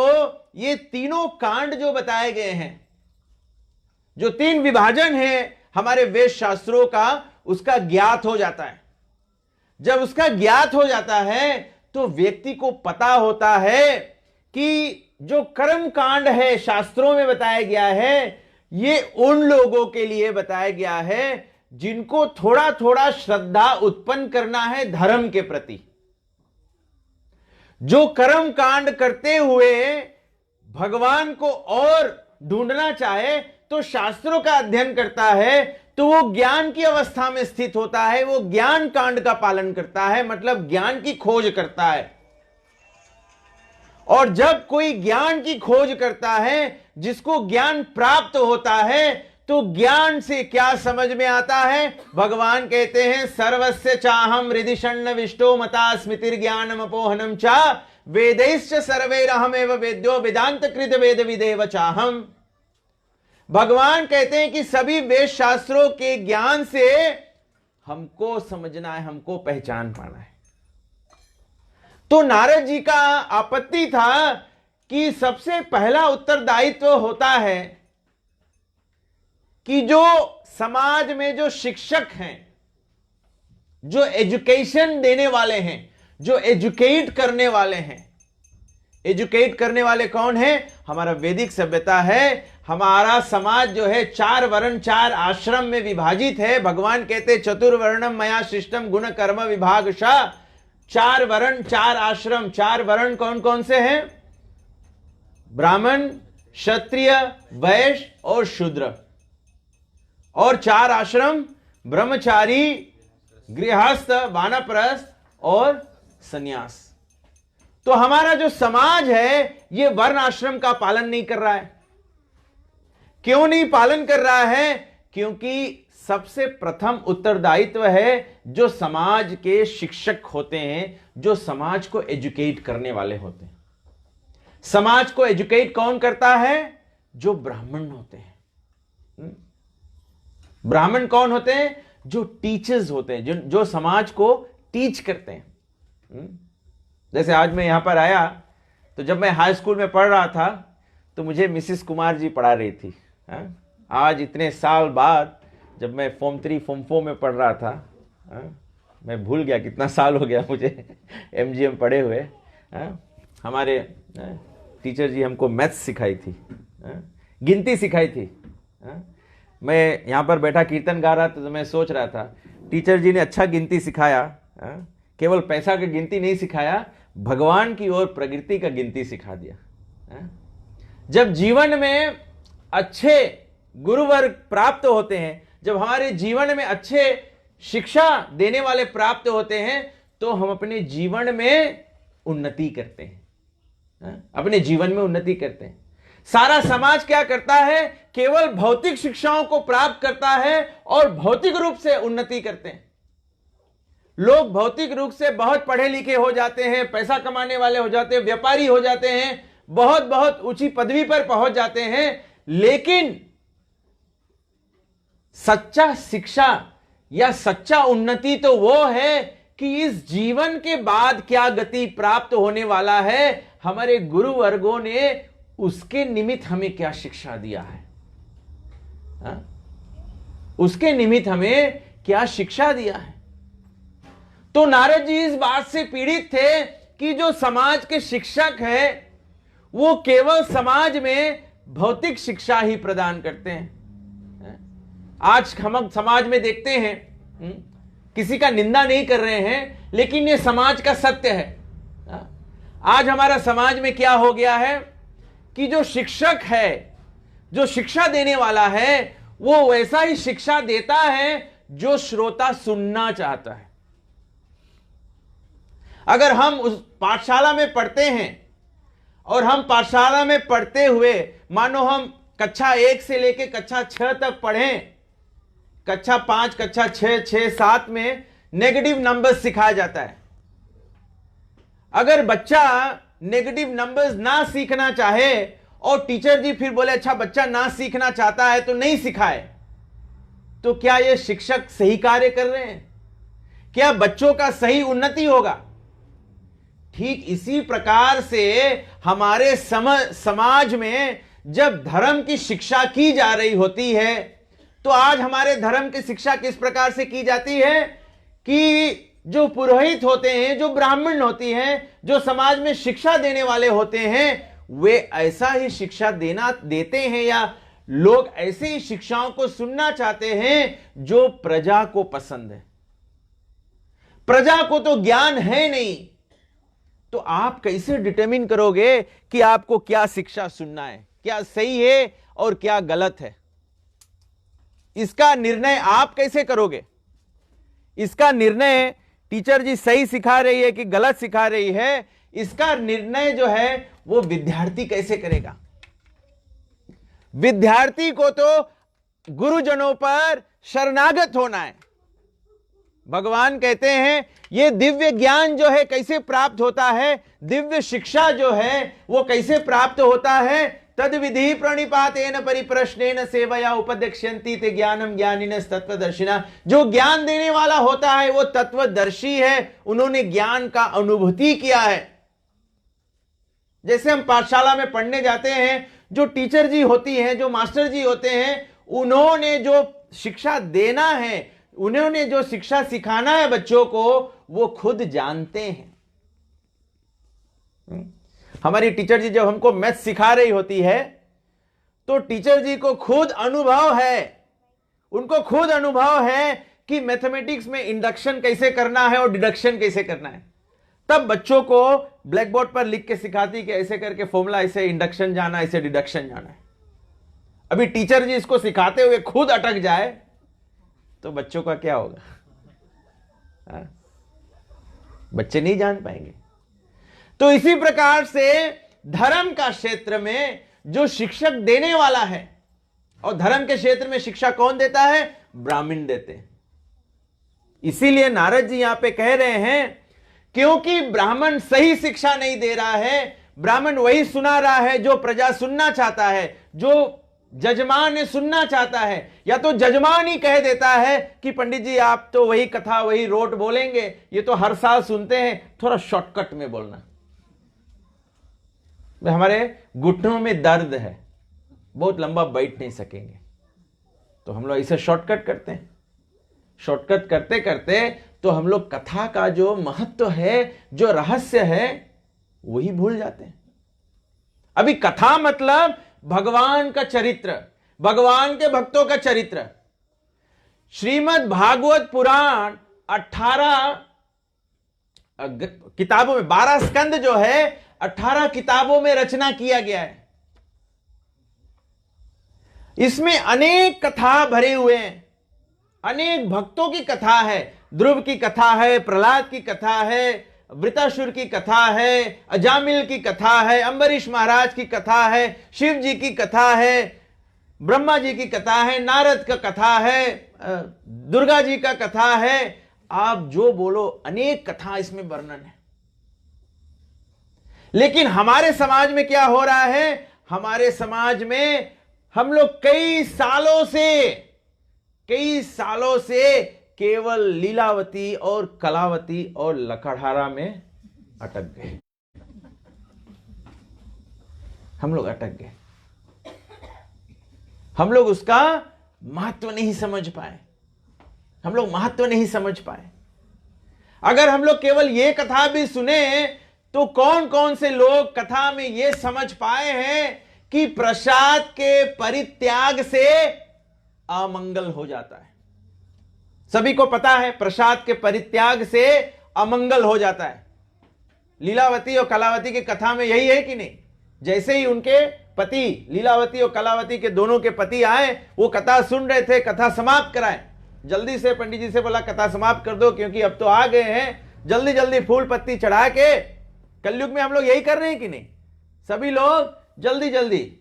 ये तीनों कांड जो बताए गए हैं, जो 3 विभाजन है हमारे वेद शास्त्रों का, उसका ज्ञात हो जाता है। जब उसका ज्ञात हो जाता है तो व्यक्ति को पता होता है कि जो कर्म कांड है शास्त्रों में बताया गया है, ये उन लोगों के लिए बताया गया है जिनको थोड़ा थोड़ा श्रद्धा उत्पन्न करना है धर्म के प्रति। जो कर्म कांड करते हुए भगवान को और ढूंढना चाहे तो शास्त्रों का अध्ययन करता है, तो वो ज्ञान की अवस्था में स्थित होता है, वो ज्ञान कांड का पालन करता है, मतलब ज्ञान की खोज करता है। और जब कोई ज्ञान की खोज करता है, जिसको ज्ञान प्राप्त होता है, तो ज्ञान से क्या समझ में आता है? भगवान कहते हैं सर्वस्य चाहम हृदि षण्णविष्टो मता स्मृतिर ज्ञानम अपोहनम चा वेदैश्च सर्वैरहमेव वेद्यो वेदांत कृत वेद विदेव चाहम। भगवान कहते हैं कि सभी वेद शास्त्रों के ज्ञान से हमको समझना है, हमको पहचान पाना है। तो नारद जी का आपत्ति था कि सबसे पहला उत्तरदायित्व होता है कि जो समाज में जो शिक्षक हैं, जो एजुकेशन देने वाले हैं, जो एजुकेट करने वाले हैं, एजुकेट करने वाले कौन है? हमारा वैदिक सभ्यता है। हमारा समाज जो है 4 वर्ण 4 आश्रम में विभाजित है। भगवान कहते चतुर्वर्णम मया सृष्टम गुण कर्म विभागशः। 4 वर्ण 4 आश्रम। 4 वर्ण कौन कौन से हैं? ब्राह्मण, क्षत्रिय, वैश्य और शूद्र। और 4 आश्रम ब्रह्मचारी, गृहस्थ, वानप्रस्थ और सन्यास। तो हमारा जो समाज है ये वर्ण आश्रम का पालन नहीं कर रहा है। क्यों नहीं पालन कर रहा है? क्योंकि सबसे प्रथम उत्तरदायित्व है जो समाज के शिक्षक होते हैं, जो समाज को एजुकेट करने वाले होते हैं। समाज को एजुकेट कौन करता है? जो ब्राह्मण होते हैं। ब्राह्मण कौन होते हैं? जो टीचर्स होते हैं, जो समाज को टीच करते हैं। जैसे आज मैं यहां पर आया तो जब मैं हाई स्कूल में पढ़ रहा था तो मुझे मिसिस कुमार जी पढ़ा रही थी। आज इतने साल बाद जब मैं फॉर्म 3 फॉर्म 4 में पढ़ रहा था, मैं भूल गया कितना साल हो गया मुझे MGM पढ़े हुए। हमारे टीचर जी हमको मैथ्स सिखाई थी, गिनती सिखाई थी। मैं यहाँ पर बैठा कीर्तन गा रहा था तो मैं सोच रहा था टीचर जी ने अच्छा गिनती सिखाया, केवल पैसा की गिनती नहीं सिखाया, भगवान की ओर प्रकृति का गिनती सिखा दिया। जब जीवन में अच्छे गुरुवर्ग प्राप्त होते हैं, जब हमारे जीवन में अच्छे शिक्षा देने वाले प्राप्त होते हैं, तो हम अपने जीवन में उन्नति करते हैं, अपने जीवन में उन्नति करते हैं। सारा समाज क्या करता है? केवल भौतिक शिक्षाओं को प्राप्त करता है और भौतिक रूप से उन्नति करते हैं। लोग भौतिक रूप से बहुत पढ़े लिखे हो जाते हैं, पैसा कमाने वाले हो जाते हैं, व्यापारी हो जाते हैं, बहुत बहुत ऊंची पदवी पर पहुंच जाते हैं, लेकिन सच्चा शिक्षा या सच्चा उन्नति तो वो है कि इस जीवन के बाद क्या गति प्राप्त होने वाला है, हमारे गुरु वर्गों ने उसके निमित्त हमें क्या शिक्षा दिया है, उसके निमित्त हमें क्या शिक्षा दिया है। तो नारद जी इस बात से पीड़ित थे कि जो समाज के शिक्षक हैं वो केवल समाज में भौतिक शिक्षा ही प्रदान करते हैं। आज हम समाज में देखते हैं, किसी का निंदा नहीं कर रहे हैं, लेकिन ये समाज का सत्य है। आज हमारा समाज में क्या हो गया है कि जो शिक्षक है, जो शिक्षा देने वाला है, वो वैसा ही शिक्षा देता है जो श्रोता सुनना चाहता है। अगर हम उस पाठशाला में पढ़ते हैं और हम पाठशाला में पढ़ते हुए मानो हम कक्षा 1 से लेकर कक्षा 6 तक पढ़ें, कक्षा 5, कक्षा 6, 6, 7 में नेगेटिव नंबर्स सिखाया जाता है। अगर बच्चा नेगेटिव नंबर्स ना सीखना चाहे और टीचर जी फिर बोले अच्छा बच्चा ना सीखना चाहता है तो नहीं सिखाए, तो क्या ये शिक्षक सही कार्य कर रहे हैं? क्या बच्चों का सही उन्नति होगा? ठीक इसी प्रकार से हमारे समाज में जब धर्म की शिक्षा की जा रही होती है, तो आज हमारे धर्म की शिक्षा किस प्रकार से की जाती है कि जो पुरोहित होते हैं, जो ब्राह्मण होती हैं, जो समाज में शिक्षा देने वाले होते हैं, वे ऐसा ही शिक्षा देते हैं या लोग ऐसे ही शिक्षाओं को सुनना चाहते हैं जो प्रजा को पसंद है। प्रजा को तो ज्ञान है नहीं, तो आप कैसे डिटरमिन करोगे कि आपको क्या शिक्षा सुनना है, क्या सही है और क्या गलत है? इसका निर्णय आप कैसे करोगे? इसका निर्णय टीचर जी सही सिखा रही है कि गलत सिखा रही है, इसका निर्णय जो है वो विद्यार्थी कैसे करेगा? विद्यार्थी को तो गुरुजनों पर शरणागत होना है। भगवान कहते हैं ये दिव्य ज्ञान जो है कैसे प्राप्त होता है, दिव्य शिक्षा जो है वो कैसे प्राप्त होता है? तद विधि प्रणिपातेन परिप्रश्नेन सेवया उपदेक्ष्यन्ति ते ज्ञानम ज्ञानिनस् तत्वदर्शिना। जो ज्ञान देने वाला होता है वो तत्वदर्शी है, उन्होंने ज्ञान का अनुभूति किया है। जैसे हम पाठशाला में पढ़ने जाते हैं, जो टीचर जी होती हैं, जो मास्टर जी होते हैं, उन्होंने जो शिक्षा देना है, उन्होंने जो शिक्षा सिखाना है बच्चों को, वो खुद जानते हैं। हमारी टीचर जी जब हमको मैथ सिखा रही होती है तो टीचर जी को खुद अनुभव है, उनको खुद अनुभव है कि मैथमेटिक्स में इंडक्शन कैसे करना है और डिडक्शन कैसे करना है। तब बच्चों को ब्लैक बोर्ड पर लिख के सिखाती कि ऐसे करके फॉर्मूला, ऐसे इंडक्शन जाना, ऐसे डिडक्शन जाना है। अभी टीचर जी इसको सिखाते हुए खुद अटक जाए तो बच्चों का क्या होगा? बच्चे नहीं जान पाएंगे। तो इसी प्रकार से धर्म का क्षेत्र में जो शिक्षक देने वाला है, और धर्म के क्षेत्र में शिक्षा कौन देता है? ब्राह्मण देते हैं। इसीलिए नारद जी यहां पे कह रहे हैं क्योंकि ब्राह्मण सही शिक्षा नहीं दे रहा है, ब्राह्मण वही सुना रहा है जो प्रजा सुनना चाहता है, जो जजमान सुनना चाहता है, या तो जजमान ही कह देता है कि पंडित जी आप तो वही कथा वही रोट बोलेंगे, ये तो हर साल सुनते हैं, थोड़ा शॉर्टकट में बोलना। हमारे घुटनों में दर्द है, बहुत लंबा बैठ नहीं सकेंगे, तो हम लोग इसे शॉर्टकट करते हैं। शॉर्टकट करते करते तो हम लोग कथा का जो महत्व है, जो रहस्य है, वही भूल जाते हैं। अभी कथा मतलब भगवान का चरित्र, भगवान के भक्तों का चरित्र। श्रीमद् भागवत पुराण 18 किताबों में, 12 स्कंद जो है 18 किताबों में रचना किया गया है। इसमें अनेक कथा भरे हुए हैं, अनेक भक्तों की कथा है। ध्रुव की कथा है, प्रहलाद की कथा है, वृतासुर की कथा है, अजामिल की कथा है, अम्बरीश महाराज की कथा है, शिव जी की कथा है, ब्रह्मा जी की कथा है, नारद का कथा है, दुर्गा जी का कथा है। आप जो बोलो, अनेक कथा इसमें वर्णन है। लेकिन हमारे समाज में क्या हो रहा है? हमारे समाज में हम लोग कई सालों से केवल लीलावती और कलावती और लकड़हारा में अटक गए। हम लोग अटक गए, हम लोग उसका महत्व नहीं समझ पाए, हम लोग महत्व नहीं समझ पाए। अगर हम लोग केवल ये कथा भी सुने तो कौन कौन से लोग कथा में ये समझ पाए हैं कि प्रसाद के परित्याग से अमंगल हो जाता है। सभी को पता है प्रसाद के परित्याग से अमंगल हो जाता है। लीलावती और कलावती की कथा में यही है कि नहीं? जैसे ही उनके पति, लीलावती और कलावती के दोनों के पति आए, वो कथा सुन रहे थे, कथा समाप्त कराए, जल्दी से पंडित जी से बोला कथा समाप्त कर दो, क्योंकि अब तो आ गए हैं, जल्दी जल्दी फूल पत्ती चढ़ा के। कलयुग में हम लोग यही कर रहे हैं कि नहीं? सभी लोग जल्दी जल्दी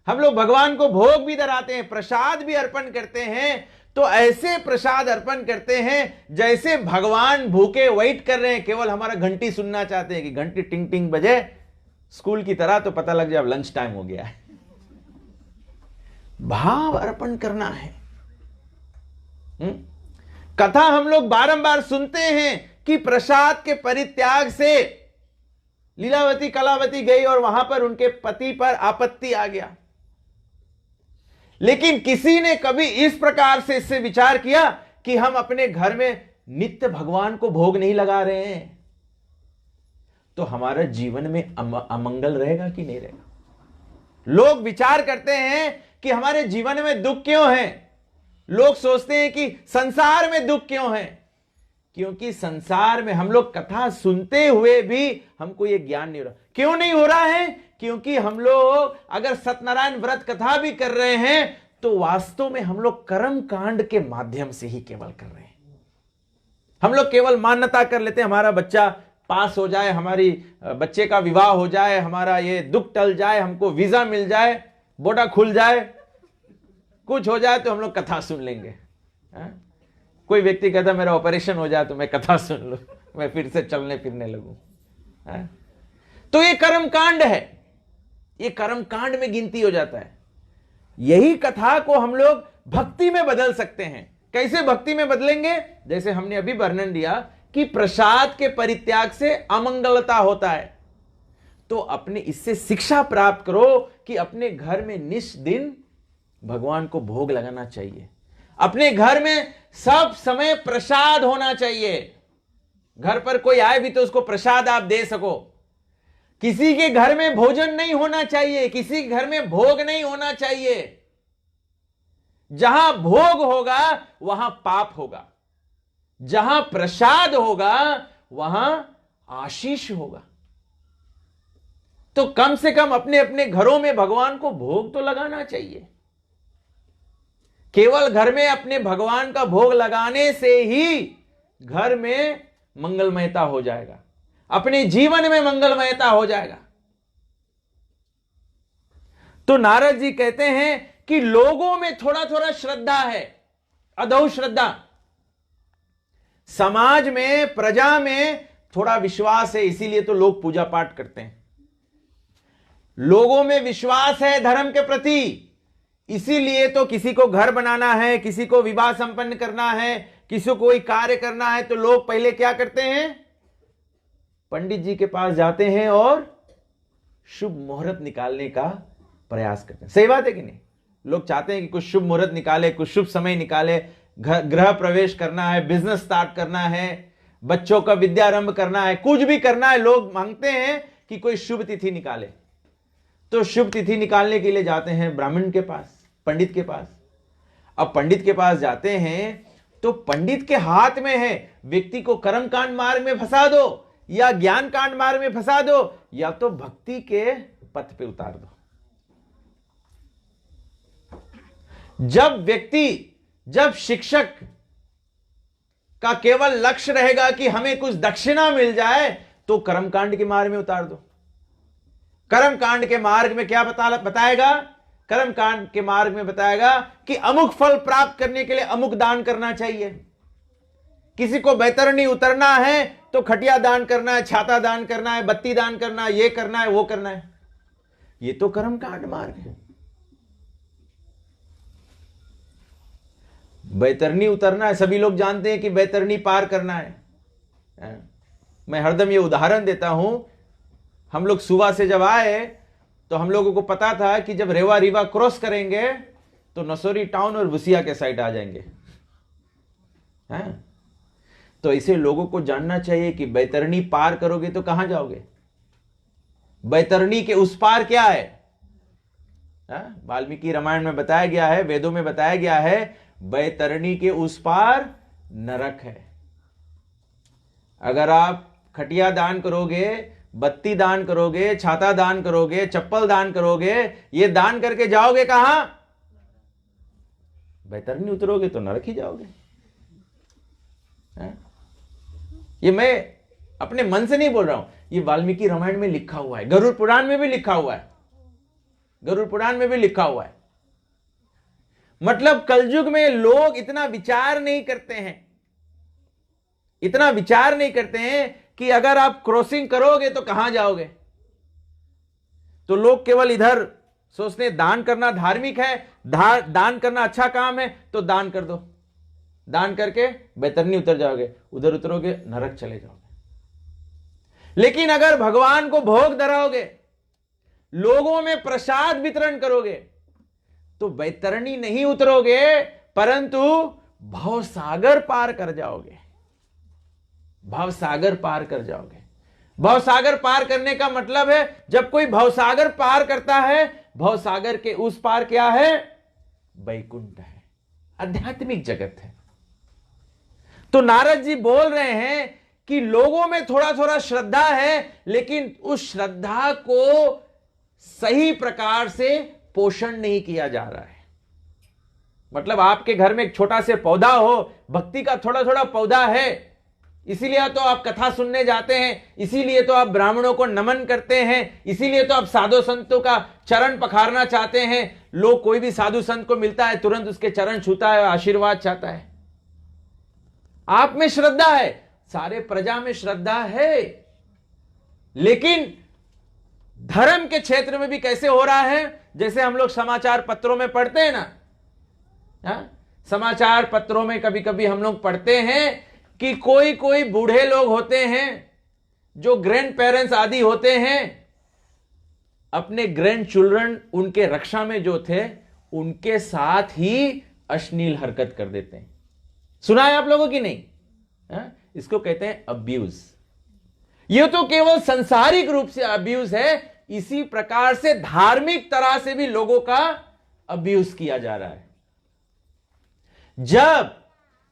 हम लोग भगवान को भोग भी धराते हैं, प्रसाद भी अर्पण करते हैं। तो ऐसे प्रसाद अर्पण करते हैं जैसे भगवान भूखे वेट कर रहे हैं, केवल हमारा घंटी सुनना चाहते हैं कि घंटी टिंग टिंग बजे स्कूल की तरह, तो पता लग जाए अब लंच टाइम हो गया है। भाव अर्पण करना है। कथा हम लोग बारंबार सुनते हैं कि प्रसाद के परित्याग से लीलावती कलावती गई और वहां पर उनके पति पर आपत्ति आ गया। लेकिन किसी ने कभी इस प्रकार से इससे विचार किया कि हम अपने घर में नित्य भगवान को भोग नहीं लगा रहे हैं, तो हमारा जीवन में अमंगल रहेगा कि नहीं रहेगा? लोग विचार करते हैं कि हमारे जीवन में दुख क्यों है। लोग सोचते हैं कि संसार में दुख क्यों है, क्योंकि संसार में हम लोग कथा सुनते हुए भी हमको यह ज्ञान नहीं हो रहा। क्यों नहीं हो रहा है? क्योंकि हम लोग अगर सत्यनारायण व्रत कथा भी कर रहे हैं तो वास्तव में हम लोग कर्म कांड के माध्यम से ही केवल कर रहे हैं। हम लोग केवल मान्यता कर लेते हैं, हमारा बच्चा पास हो जाए, हमारी बच्चे का विवाह हो जाए, हमारा ये दुख टल जाए, हमको वीजा मिल जाए, बोटा खुल जाए, कुछ हो जाए तो हम लोग कथा सुन लेंगे। कोई व्यक्ति कहता मेरा ऑपरेशन हो जाए तो मैं कथा सुन लूं, मैं फिर से चलने फिरने लगूं। तो ये कर्म कांड है, ये कर्म कांड में गिनती हो जाता है। यही कथा को हम लोग भक्ति में बदल सकते हैं। कैसे भक्ति में बदलेंगे? जैसे हमने अभी वर्णन दिया कि प्रसाद के परित्याग से अमंगलता होता है, तो अपने इससे शिक्षा प्राप्त करो कि अपने घर में निष्दिन भगवान को भोग लगाना चाहिए। अपने घर में सब समय प्रसाद होना चाहिए। घर पर कोई आए भी तो उसको प्रसाद आप दे सको। किसी के घर में भोजन नहीं होना चाहिए, किसी के घर में भोग नहीं होना चाहिए। जहां भोग होगा वहां पाप होगा, जहां प्रसाद होगा वहां आशीष होगा। तो कम से कम अपने अपने घरों में भगवान को भोग तो लगाना चाहिए। केवल घर में अपने भगवान का भोग लगाने से ही घर में मंगलमयता हो जाएगा, अपने जीवन में मंगलमयता हो जाएगा। तो नारद जी कहते हैं कि लोगों में थोड़ा थोड़ा श्रद्धा है, अधो श्रद्धा। समाज में, प्रजा में थोड़ा विश्वास है, इसीलिए तो लोग पूजा पाठ करते हैं। लोगों में विश्वास है धर्म के प्रति, इसीलिए तो किसी को घर बनाना है, किसी को विवाह संपन्न करना है, किसी को कोई कार्य करना है, तो लोग पहले क्या करते हैं? पंडित जी के पास जाते हैं और शुभ मुहूर्त निकालने का प्रयास करते हैं। सही बात है कि नहीं? लोग चाहते हैं कि कुछ शुभ मुहूर्त निकाले, कुछ शुभ समय निकाले, गृह प्रवेश करना है, बिजनेस स्टार्ट करना है, बच्चों का विद्यारंभ करना है, कुछ भी करना है। लोग मांगते हैं कि कोई शुभ तिथि निकाले। तो शुभ तिथि निकालने के लिए जाते हैं ब्राह्मण के पास, पंडित के पास। अब पंडित के पास जाते हैं तो पंडित के हाथ में है, व्यक्ति को कर्म कांड मार्ग में फंसा दो या ज्ञान कांड मार्ग में फंसा दो, या तो भक्ति के पथ पे उतार दो। जब शिक्षक का केवल लक्ष्य रहेगा कि हमें कुछ दक्षिणा मिल जाए, तो कर्मकांड के मार्ग में उतार दो। कर्मकांड के मार्ग में क्या बताएगा? कर्मकांड के मार्ग में बताएगा कि अमुक फल प्राप्त करने के लिए अमुक दान करना चाहिए। किसी को बैतरणी उतरना है तो खटिया दान करना है, छाता दान करना है, बत्ती दान करना है, ये करना है, वो करना है। ये तो कर्मकांड मार्ग है। बैतरणी उतरना है, सभी लोग जानते हैं कि बैतरणी पार करना है। मैं हरदम ये उदाहरण देता हूं। हम लोग सुबह से जब आए तो हम लोगों को पता था कि जब रेवा रीवा क्रॉस करेंगे तो नसोरी टाउन और बुसिया के साइड आ जाएंगे। तो इसे लोगों को जानना चाहिए कि बैतरणी पार करोगे तो कहां जाओगे। बैतरणी के उस पार क्या है? वाल्मीकि रामायण में बताया गया है, वेदों में बताया गया है, बैतरणी के उस पार नरक है। अगर आप खटिया दान करोगे, बत्ती दान करोगे, छाता दान करोगे, चप्पल दान करोगे, ये दान करके जाओगे कहां? बैतरणी उतरोगे तो नरक ही जाओगे। ये मैं अपने मन से नहीं बोल रहा हूं, ये वाल्मीकि रामायण में लिखा हुआ है, गरुड़ पुराण में भी लिखा हुआ है, गरुड़ पुराण में भी लिखा हुआ है। मतलब कलयुग में लोग इतना विचार नहीं करते हैं, इतना विचार नहीं करते हैं कि अगर आप क्रॉसिंग करोगे तो कहां जाओगे। तो लोग केवल इधर सोचते हैं दान करना धार्मिक है, दान करना अच्छा काम है, तो दान कर दो, दान करके बैतरनी उतर जाओगे, उधर उतरोगे नरक चले जाओगे। लेकिन अगर भगवान को भोग धराओगे, लोगों में प्रसाद वितरण करोगे, तो बैतरणी नहीं उतरोगे परंतु भवसागर पार कर जाओगे, भवसागर पार कर जाओगे। भवसागर पार करने का मतलब है जब कोई भवसागर पार करता है, भवसागर के उस पार क्या है? वैकुंठ है, आध्यात्मिक जगत है। तो नारद जी बोल रहे हैं कि लोगों में थोड़ा थोड़ा श्रद्धा है, लेकिन उस श्रद्धा को सही प्रकार से पोषण नहीं किया जा रहा है। मतलब आपके घर में एक छोटा से पौधा हो, भक्ति का थोड़ा थोड़ा पौधा है, इसीलिए तो आप कथा सुनने जाते हैं, इसीलिए तो आप ब्राह्मणों को नमन करते हैं, इसीलिए तो आप साधु संतों का चरण पखारना चाहते हैं। लोग कोई भी साधु संत को मिलता है तुरंत उसके चरण छूता है, आशीर्वाद चाहता है। आप में श्रद्धा है, सारे प्रजा में श्रद्धा है, लेकिन धर्म के क्षेत्र में भी कैसे हो रहा है? जैसे हम लोग समाचार पत्रों में पढ़ते हैं ना, समाचार पत्रों में कभी कभी हम लोग पढ़ते हैं कि कोई कोई बूढ़े लोग होते हैं जो ग्रैंड पेरेंट्स आदि होते हैं, अपने ग्रैंड चिल्ड्रन उनके रक्षा में जो थे उनके साथ ही अश्लील हरकत कर देते हैं। सुना है आप लोगों की नहीं? इसको कहते हैं अब्यूज। यह तो केवल सांसारिक रूप से अब्यूज है, इसी प्रकार से धार्मिक तरह से भी लोगों का अब्यूज किया जा रहा है। जब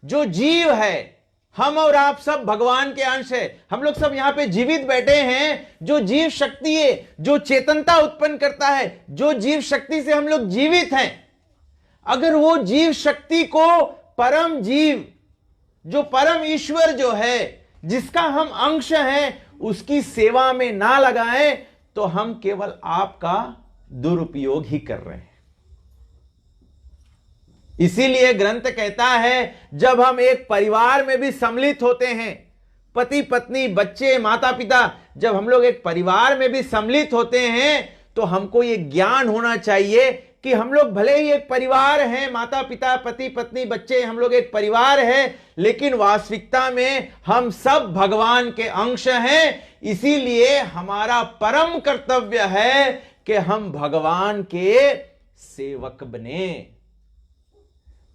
जो जीव है, हम और आप सब भगवान के अंश है, हम लोग सब यहां पे जीवित बैठे हैं, जो जीव शक्ति है, जो चेतनता उत्पन्न करता है, जो जीव शक्ति से हम लोग जीवित हैं, अगर वो जीव शक्ति को परम जीव, जो परम ईश्वर जो है, जिसका हम अंश हैं, उसकी सेवा में ना लगाएं, तो हम केवल आपका दुरुपयोग ही कर रहे हैं। इसीलिए ग्रंथ कहता है जब हम एक परिवार में भी सम्मिलित होते हैं, पति पत्नी बच्चे माता पिता, जब हम लोग एक परिवार में भी सम्मिलित होते हैं, तो हमको ये ज्ञान होना चाहिए कि हम लोग भले ही एक परिवार हैं, माता पिता पति पत्नी बच्चे, हम लोग एक परिवार है, लेकिन वास्तविकता में हम सब भगवान के अंश हैं। इसीलिए हमारा परम कर्तव्य है कि हम भगवान के सेवक बने।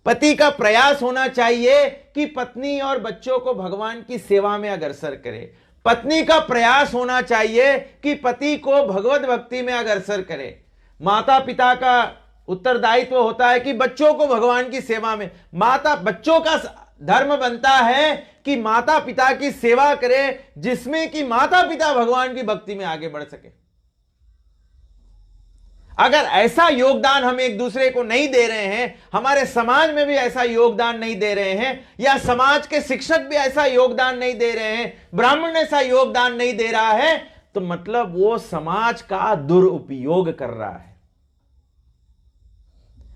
पति का प्रयास होना चाहिए कि पत्नी और बच्चों को भगवान की सेवा में अग्रसर करे, पत्नी का प्रयास होना चाहिए कि पति को भगवत भक्ति में अग्रसर करे, माता पिता का उत्तरदायित्व होता है कि बच्चों को भगवान की सेवा में, बच्चों का धर्म बनता है कि माता पिता की सेवा करे, जिसमें कि माता पिता भगवान की भक्ति में आगे बढ़ सके। अगर ऐसा योगदान हम एक दूसरे को नहीं दे रहे हैं, हमारे समाज में भी ऐसा योगदान नहीं दे रहे हैं, या समाज के शिक्षक भी ऐसा योगदान नहीं दे रहे हैं, ब्राह्मण ऐसा योगदान नहीं दे रहा है, तो मतलब वो समाज का दुरुपयोग कर रहा है।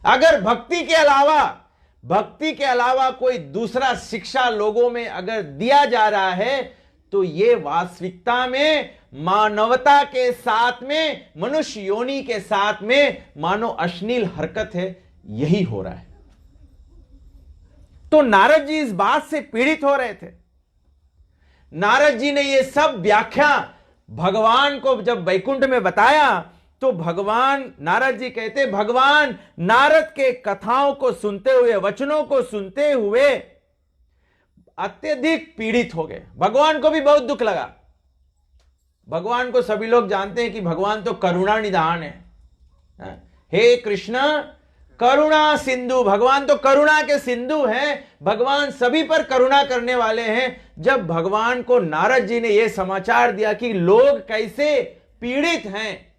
अगर भक्ति के अलावा कोई दूसरा शिक्षा लोगों में अगर दिया जा रहा है, तो ये वास्तविकता में मानवता के साथ में, मनुष्य योनि के साथ में मानो अश्लील हरकत है, यही हो रहा है। तो नारद जी इस बात से पीड़ित हो रहे थे। नारद जी ने ये सब व्याख्या भगवान को जब वैकुंठ में बताया, तो भगवान, नारद जी कहते, भगवान नारद के कथाओं को सुनते हुए, वचनों को सुनते हुए अत्यधिक पीड़ित हो गए। भगवान को भी बहुत दुख लगा। भगवान को सभी लोग जानते हैं कि भगवान तो करुणा निधान है। हे कृष्ण करुणा सिंधु, भगवान तो करुणा के सिंधु हैं, भगवान सभी पर करुणा करने वाले हैं। जब भगवान को नारद जी ने यह समाचार दिया कि लोग कैसे पीड़ित हैं,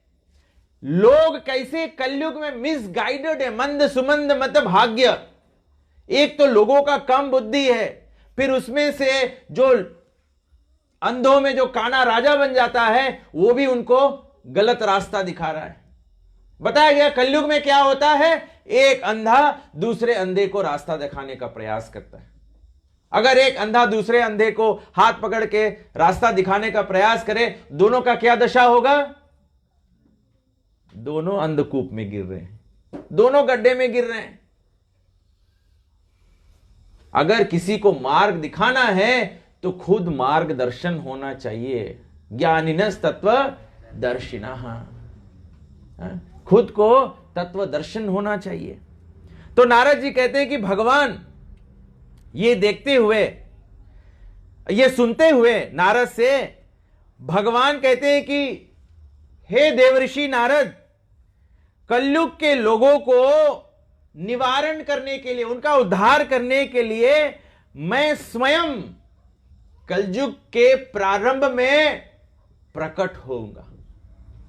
लोग कैसे कलयुग में मिसगाइडेड है, मंद सुमंद मत भाग्य, एक तो लोगों का कम बुद्धि है, फिर उसमें से जो अंधों में जो काना राजा बन जाता है वो भी उनको गलत रास्ता दिखा रहा है। बताया गया कलयुग में क्या होता है, एक अंधा दूसरे अंधे को रास्ता दिखाने का प्रयास करता है। अगर एक अंधा दूसरे अंधे को हाथ पकड़ के रास्ता दिखाने का प्रयास करे, दोनों का क्या दशा होगा? दोनों अंधकूप में गिर रहे हैं, दोनों गड्ढे में गिर रहे हैं। अगर किसी को मार्ग दिखाना है तो खुद मार्गदर्शन होना चाहिए। ज्ञानिनस तत्व दर्शिनः, खुद को तत्व दर्शन होना चाहिए। तो नारद जी कहते हैं कि भगवान ये देखते हुए, ये सुनते हुए नारद से भगवान कहते हैं कि हे देवऋषि नारद, कलयुग के लोगों को निवारण करने के लिए, उनका उद्धार करने के लिए मैं स्वयं कलयुग के प्रारंभ में प्रकट होऊंगा।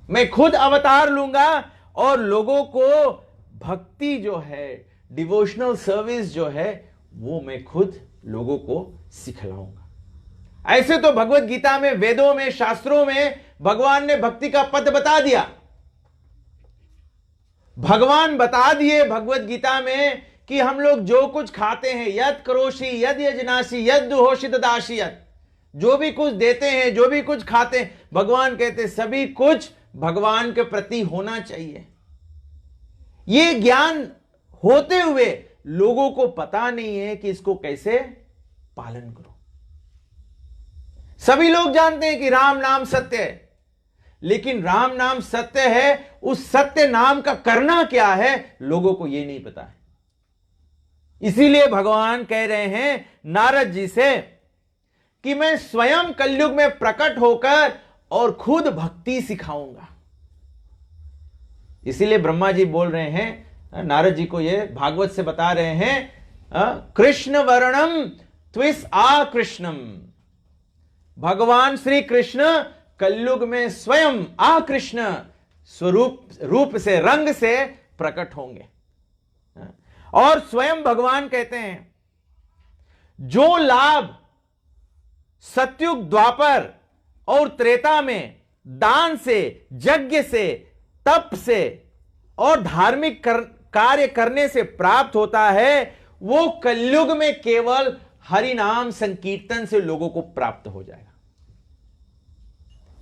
मैं खुद अवतार लूंगा और लोगों को भक्ति जो है, डिवोशनल सर्विस जो है, वो मैं खुद लोगों को सिखलाऊंगा। ऐसे तो भगवत गीता में, वेदों में, शास्त्रों में भगवान ने भक्ति का पद बता दिया। भगवान बता दिए भगवत गीता में कि हम लोग जो कुछ खाते हैं, यद करोषि यद यजनासी यद दुहोषि तदासी यद, जो भी कुछ देते हैं, जो भी कुछ खाते हैं, भगवान कहते सभी कुछ भगवान के प्रति होना चाहिए। ये ज्ञान होते हुए लोगों को पता नहीं है कि इसको कैसे पालन करो। सभी लोग जानते हैं कि राम नाम सत्य है, लेकिन राम नाम सत्य है, उस सत्य नाम का करना क्या है लोगों को यह नहीं पता है। इसीलिए भगवान कह रहे हैं नारद जी से कि मैं स्वयं कलयुग में प्रकट होकर और खुद भक्ति सिखाऊंगा। इसीलिए ब्रह्मा जी बोल रहे हैं, नारद जी को ये भागवत से बता रहे हैं, कृष्ण वर्णम त्विस आ कृष्णम, भगवान श्री कृष्ण कलयुग में स्वयं आ कृष्ण रूप से, रंग से प्रकट होंगे। और स्वयं भगवान कहते हैं जो लाभ सतयुग, द्वापर और त्रेता में दान से, यज्ञ से, तप से और धार्मिक कार्य करने से प्राप्त होता है, वो कलयुग में केवल हरि नाम संकीर्तन से लोगों को प्राप्त हो जाएगा।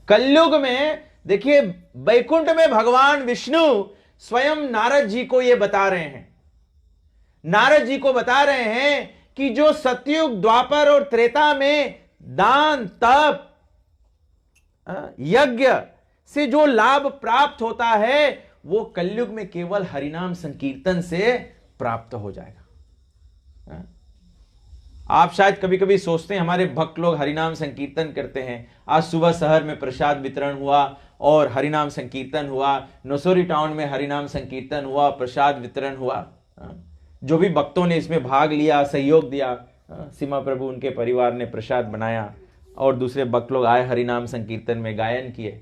कलयुग में देखिए, वैकुंठ में भगवान विष्णु स्वयं नारद जी को यह बता रहे हैं, नारद जी को बता रहे हैं कि जो सतयुग, द्वापर और त्रेता में दान, तप, यज्ञ से जो लाभ प्राप्त होता है, वो कलयुग में केवल हरिनाम संकीर्तन से प्राप्त हो जाएगा। आप शायद कभी कभी सोचते हैं हमारे भक्त लोग हरिनाम संकीर्तन करते हैं। आज सुबह शहर में प्रसाद वितरण हुआ और हरिनाम संकीर्तन हुआ, नसोरी टाउन में हरिनाम संकीर्तन हुआ, प्रसाद वितरण हुआ। जो भी भक्तों ने इसमें भाग लिया, सहयोग दिया, सीमा प्रभु उनके परिवार ने प्रसाद बनाया और दूसरे भक्त लोग आए हरिनाम संकीर्तन में गायन किए।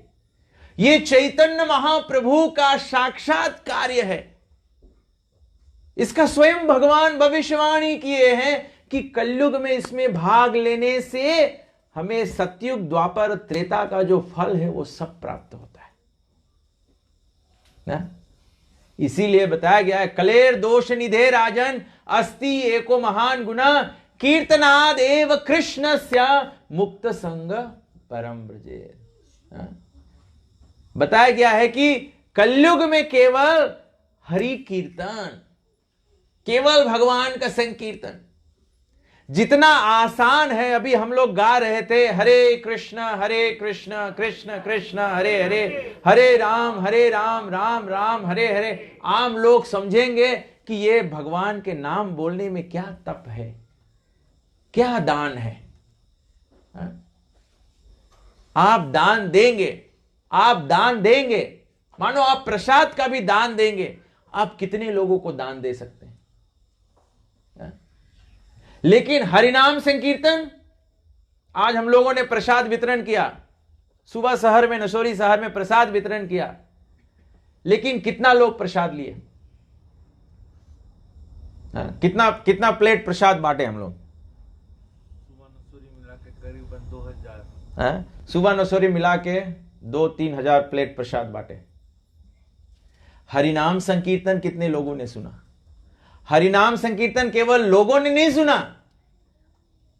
ये चैतन्य महाप्रभु का साक्षात कार्य है। इसका स्वयं भगवान भविष्यवाणी किए हैं कि कलयुग में इसमें भाग लेने से हमें सतयुग, द्वापर, त्रेता का जो फल है वो सब प्राप्त होता है ना। इसीलिए बताया गया है, कलेर दोष निधे राजन अस्ति एको महान गुना कीर्तनाद एव कृष्णस्य मुक्त संग परम ब्रजेर। बताया गया है कि कलयुग में केवल हरि कीर्तन, केवल भगवान का संकीर्तन जितना आसान है। अभी हम लोग गा रहे थे, हरे कृष्ण कृष्ण कृष्ण हरे हरे, हरे राम राम राम हरे हरे। आम लोग समझेंगे कि ये भगवान के नाम बोलने में क्या तप है, क्या दान है। आप दान देंगे, आप दान देंगे, मानो आप प्रसाद का भी दान देंगे, आप कितने लोगों को दान दे सकते हैं। लेकिन हरिनाम संकीर्तन, आज हम लोगों ने प्रसाद वितरण किया, सुबह शहर में, नसोरी शहर में प्रसाद वितरण किया, लेकिन कितना लोग प्रसाद लिए, कितना प्लेट प्रसाद बांटे हम लोग। सुबह नसोरी मिला के 2-3 हजार प्लेट प्रसाद बांटे। हरिनाम संकीर्तन कितने लोगों ने सुना? हरिनाम संकीर्तन केवल लोगों ने नहीं सुना,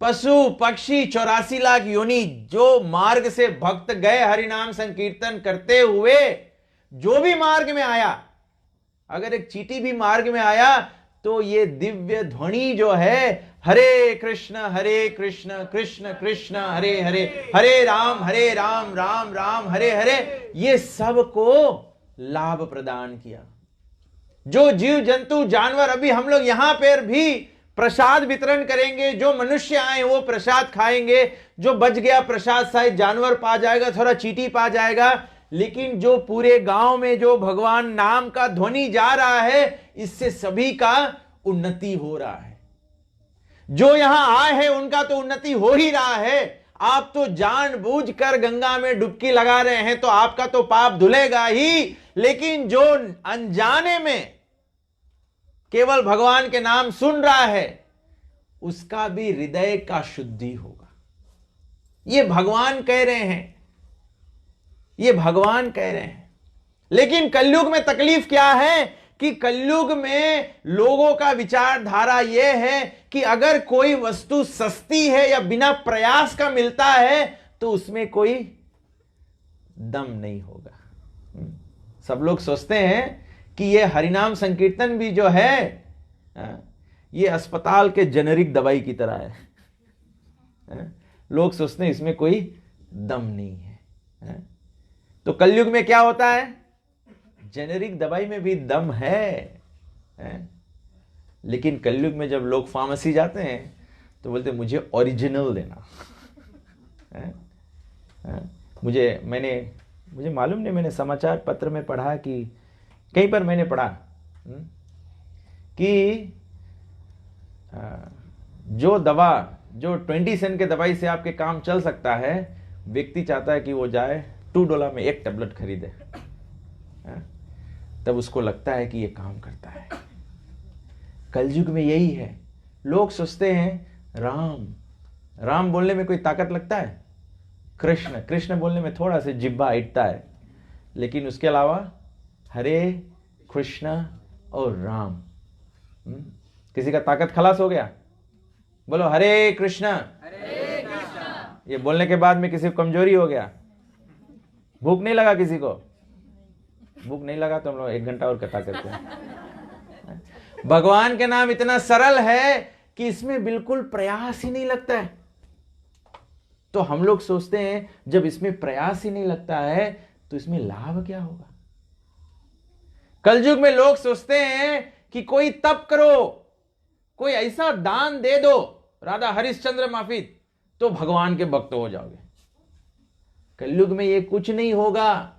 पशु पक्षी 84 लाख योनि जो मार्ग से भक्त गए हरिनाम संकीर्तन करते हुए, जो भी मार्ग में आया, अगर एक चींटी भी मार्ग में आया तो ये दिव्य ध्वनि जो है हरे कृष्ण कृष्ण कृष्ण हरे हरे, हरे राम राम राम हरे हरे, ये सबको लाभ प्रदान किया। जो जीव जंतु जानवर, अभी हम लोग यहां पर भी प्रसाद वितरण करेंगे, जो मनुष्य आए वो प्रसाद खाएंगे, जो बच गया प्रसाद शायद जानवर पा जाएगा, थोड़ा चींटी पा जाएगा, लेकिन जो पूरे गांव में जो भगवान नाम का ध्वनि जा रहा है, इससे सभी का उन्नति हो रहा है। जो यहां आए हैं उनका तो उन्नति हो ही रहा है। आप तो जानबूझकर गंगा में डुबकी लगा रहे हैं तो आपका तो पाप धुलेगा ही, लेकिन जो अनजाने में केवल भगवान के नाम सुन रहा है उसका भी हृदय का शुद्धि होगा। ये भगवान कह रहे हैं, ये भगवान कह रहे हैं। लेकिन कलयुग में तकलीफ क्या है कि कलयुग में लोगों का विचारधारा यह है कि अगर कोई वस्तु सस्ती है या बिना प्रयास का मिलता है तो उसमें कोई दम नहीं होगा। सब लोग सोचते हैं कि ये हरिनाम संकीर्तन भी जो है ये अस्पताल के जेनेरिक दवाई की तरह है। लोग सोचते हैं इसमें कोई दम नहीं है। तो कलयुग में क्या होता है? जेनेरिक दवाई में भी दम है। लेकिन कलयुग में जब लोग फार्मेसी जाते हैं तो बोलते मुझे ओरिजिनल देना। मुझे मालूम नहीं, मैंने समाचार पत्र में पढ़ा कि कहीं पर मैंने पढ़ा कि जो दवा, जो 20 सेंट के दवाई से आपके काम चल सकता है, व्यक्ति चाहता है कि वो जाए $2 में एक टेबलेट खरीदे, तब उसको लगता है कि ये काम करता है। कलयुग में यही है। लोग सोचते हैं राम बोलने में कोई ताकत लगता है, कृष्ण बोलने में थोड़ा सा जिब्बा हिटता है, लेकिन उसके अलावा हरे कृष्ण और राम। किसी का ताकत खलास हो गया? बोलो हरे कृष्ण। ये बोलने के बाद में किसी को कमजोरी हो गया? भूख नहीं लगा? किसी को भूख नहीं लगा तो हम लोग 1 घंटा और कथा करते हैं। भगवान के नाम इतना सरल है कि इसमें बिल्कुल प्रयास ही नहीं लगता है। तो हम लोग सोचते हैं जब इसमें प्रयास ही नहीं लगता है तो इसमें लाभ क्या होगा? कलयुग में लोग सोचते हैं कि कोई तप करो, कोई ऐसा दान दे दो, राधा हरिश्चंद्र माफी, तो भगवान के भक्त हो जाओगे। कलयुग में ये कुछ नहीं होगा।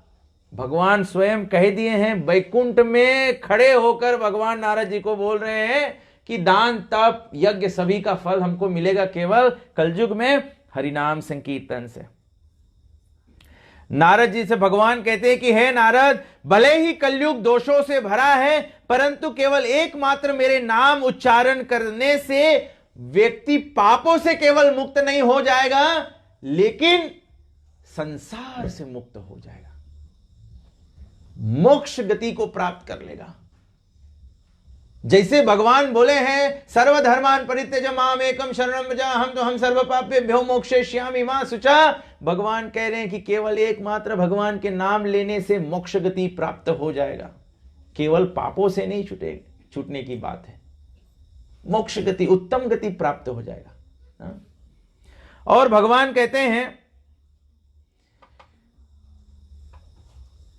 भगवान स्वयं कह दिए हैं, वैकुंठ में खड़े होकर भगवान नारद जी को बोल रहे हैं कि दान तप यज्ञ सभी का फल हमको मिलेगा केवल कलयुग में हरिनाम संकीर्तन से। नारद जी से भगवान कहते हैं कि हे नारद, भले ही कलयुग दोषों से भरा है, परंतु केवल एकमात्र मेरे नाम उच्चारण करने से व्यक्ति पापों से केवल मुक्त नहीं हो जाएगा, लेकिन संसार से मुक्त हो जाएगा, मोक्ष गति को प्राप्त कर लेगा। जैसे भगवान बोले हैं सर्वधर्मान परित्यज्य माम एकम शरणं व्रज हम सर्व पापेभ्यो मोक्षयिष्यामि मा शुचा। भगवान कह रहे हैं कि केवल एकमात्र भगवान के नाम लेने से मोक्ष गति प्राप्त हो जाएगा, केवल पापों से नहीं छूटने की बात है, मोक्ष गति, उत्तम गति प्राप्त हो जाएगा। और भगवान कहते हैं,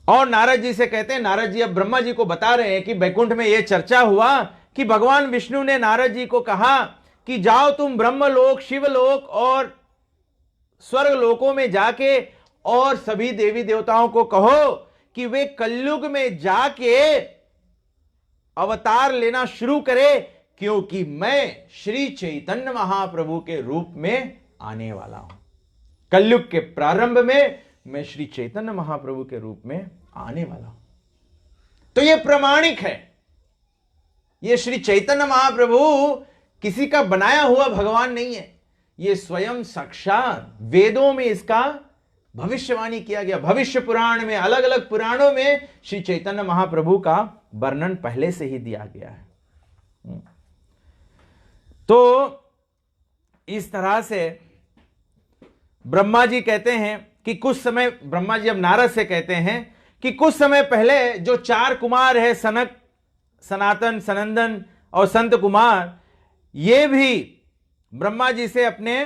और नारद जी से कहते हैं, नारद जी अब ब्रह्मा जी को बता रहे हैं कि बैकुंठ में यह चर्चा हुआ कि भगवान विष्णु ने नारद जी को कहा कि जाओ तुम ब्रह्मलोक, शिवलोक और स्वर्ग लोकों में जाके और सभी देवी देवताओं को कहो कि वे कलयुग में जाके अवतार लेना शुरू करे, क्योंकि मैं श्री चैतन्य महाप्रभु के रूप में आने वाला हूं। कलयुग के प्रारंभ में मैं श्री चैतन्य महाप्रभु के रूप में आने वाला हूं। तो यह प्रमाणिक है। यह श्री चैतन्य महाप्रभु किसी का बनाया हुआ भगवान नहीं है। ये स्वयं साक्षात वेदों में इसका भविष्यवाणी किया गया। भविष्य पुराण में, अलग अलग पुराणों में श्री चैतन्य महाप्रभु का वर्णन पहले से ही दिया गया है। तो इस तरह से ब्रह्मा जी कहते हैं कि कुछ समय, ब्रह्मा जी अब नारद से कहते हैं कि कुछ समय पहले जो 4 कुमार है, सनक, सनातन, सनंदन और संत कुमार, ये भी ब्रह्मा जी से अपने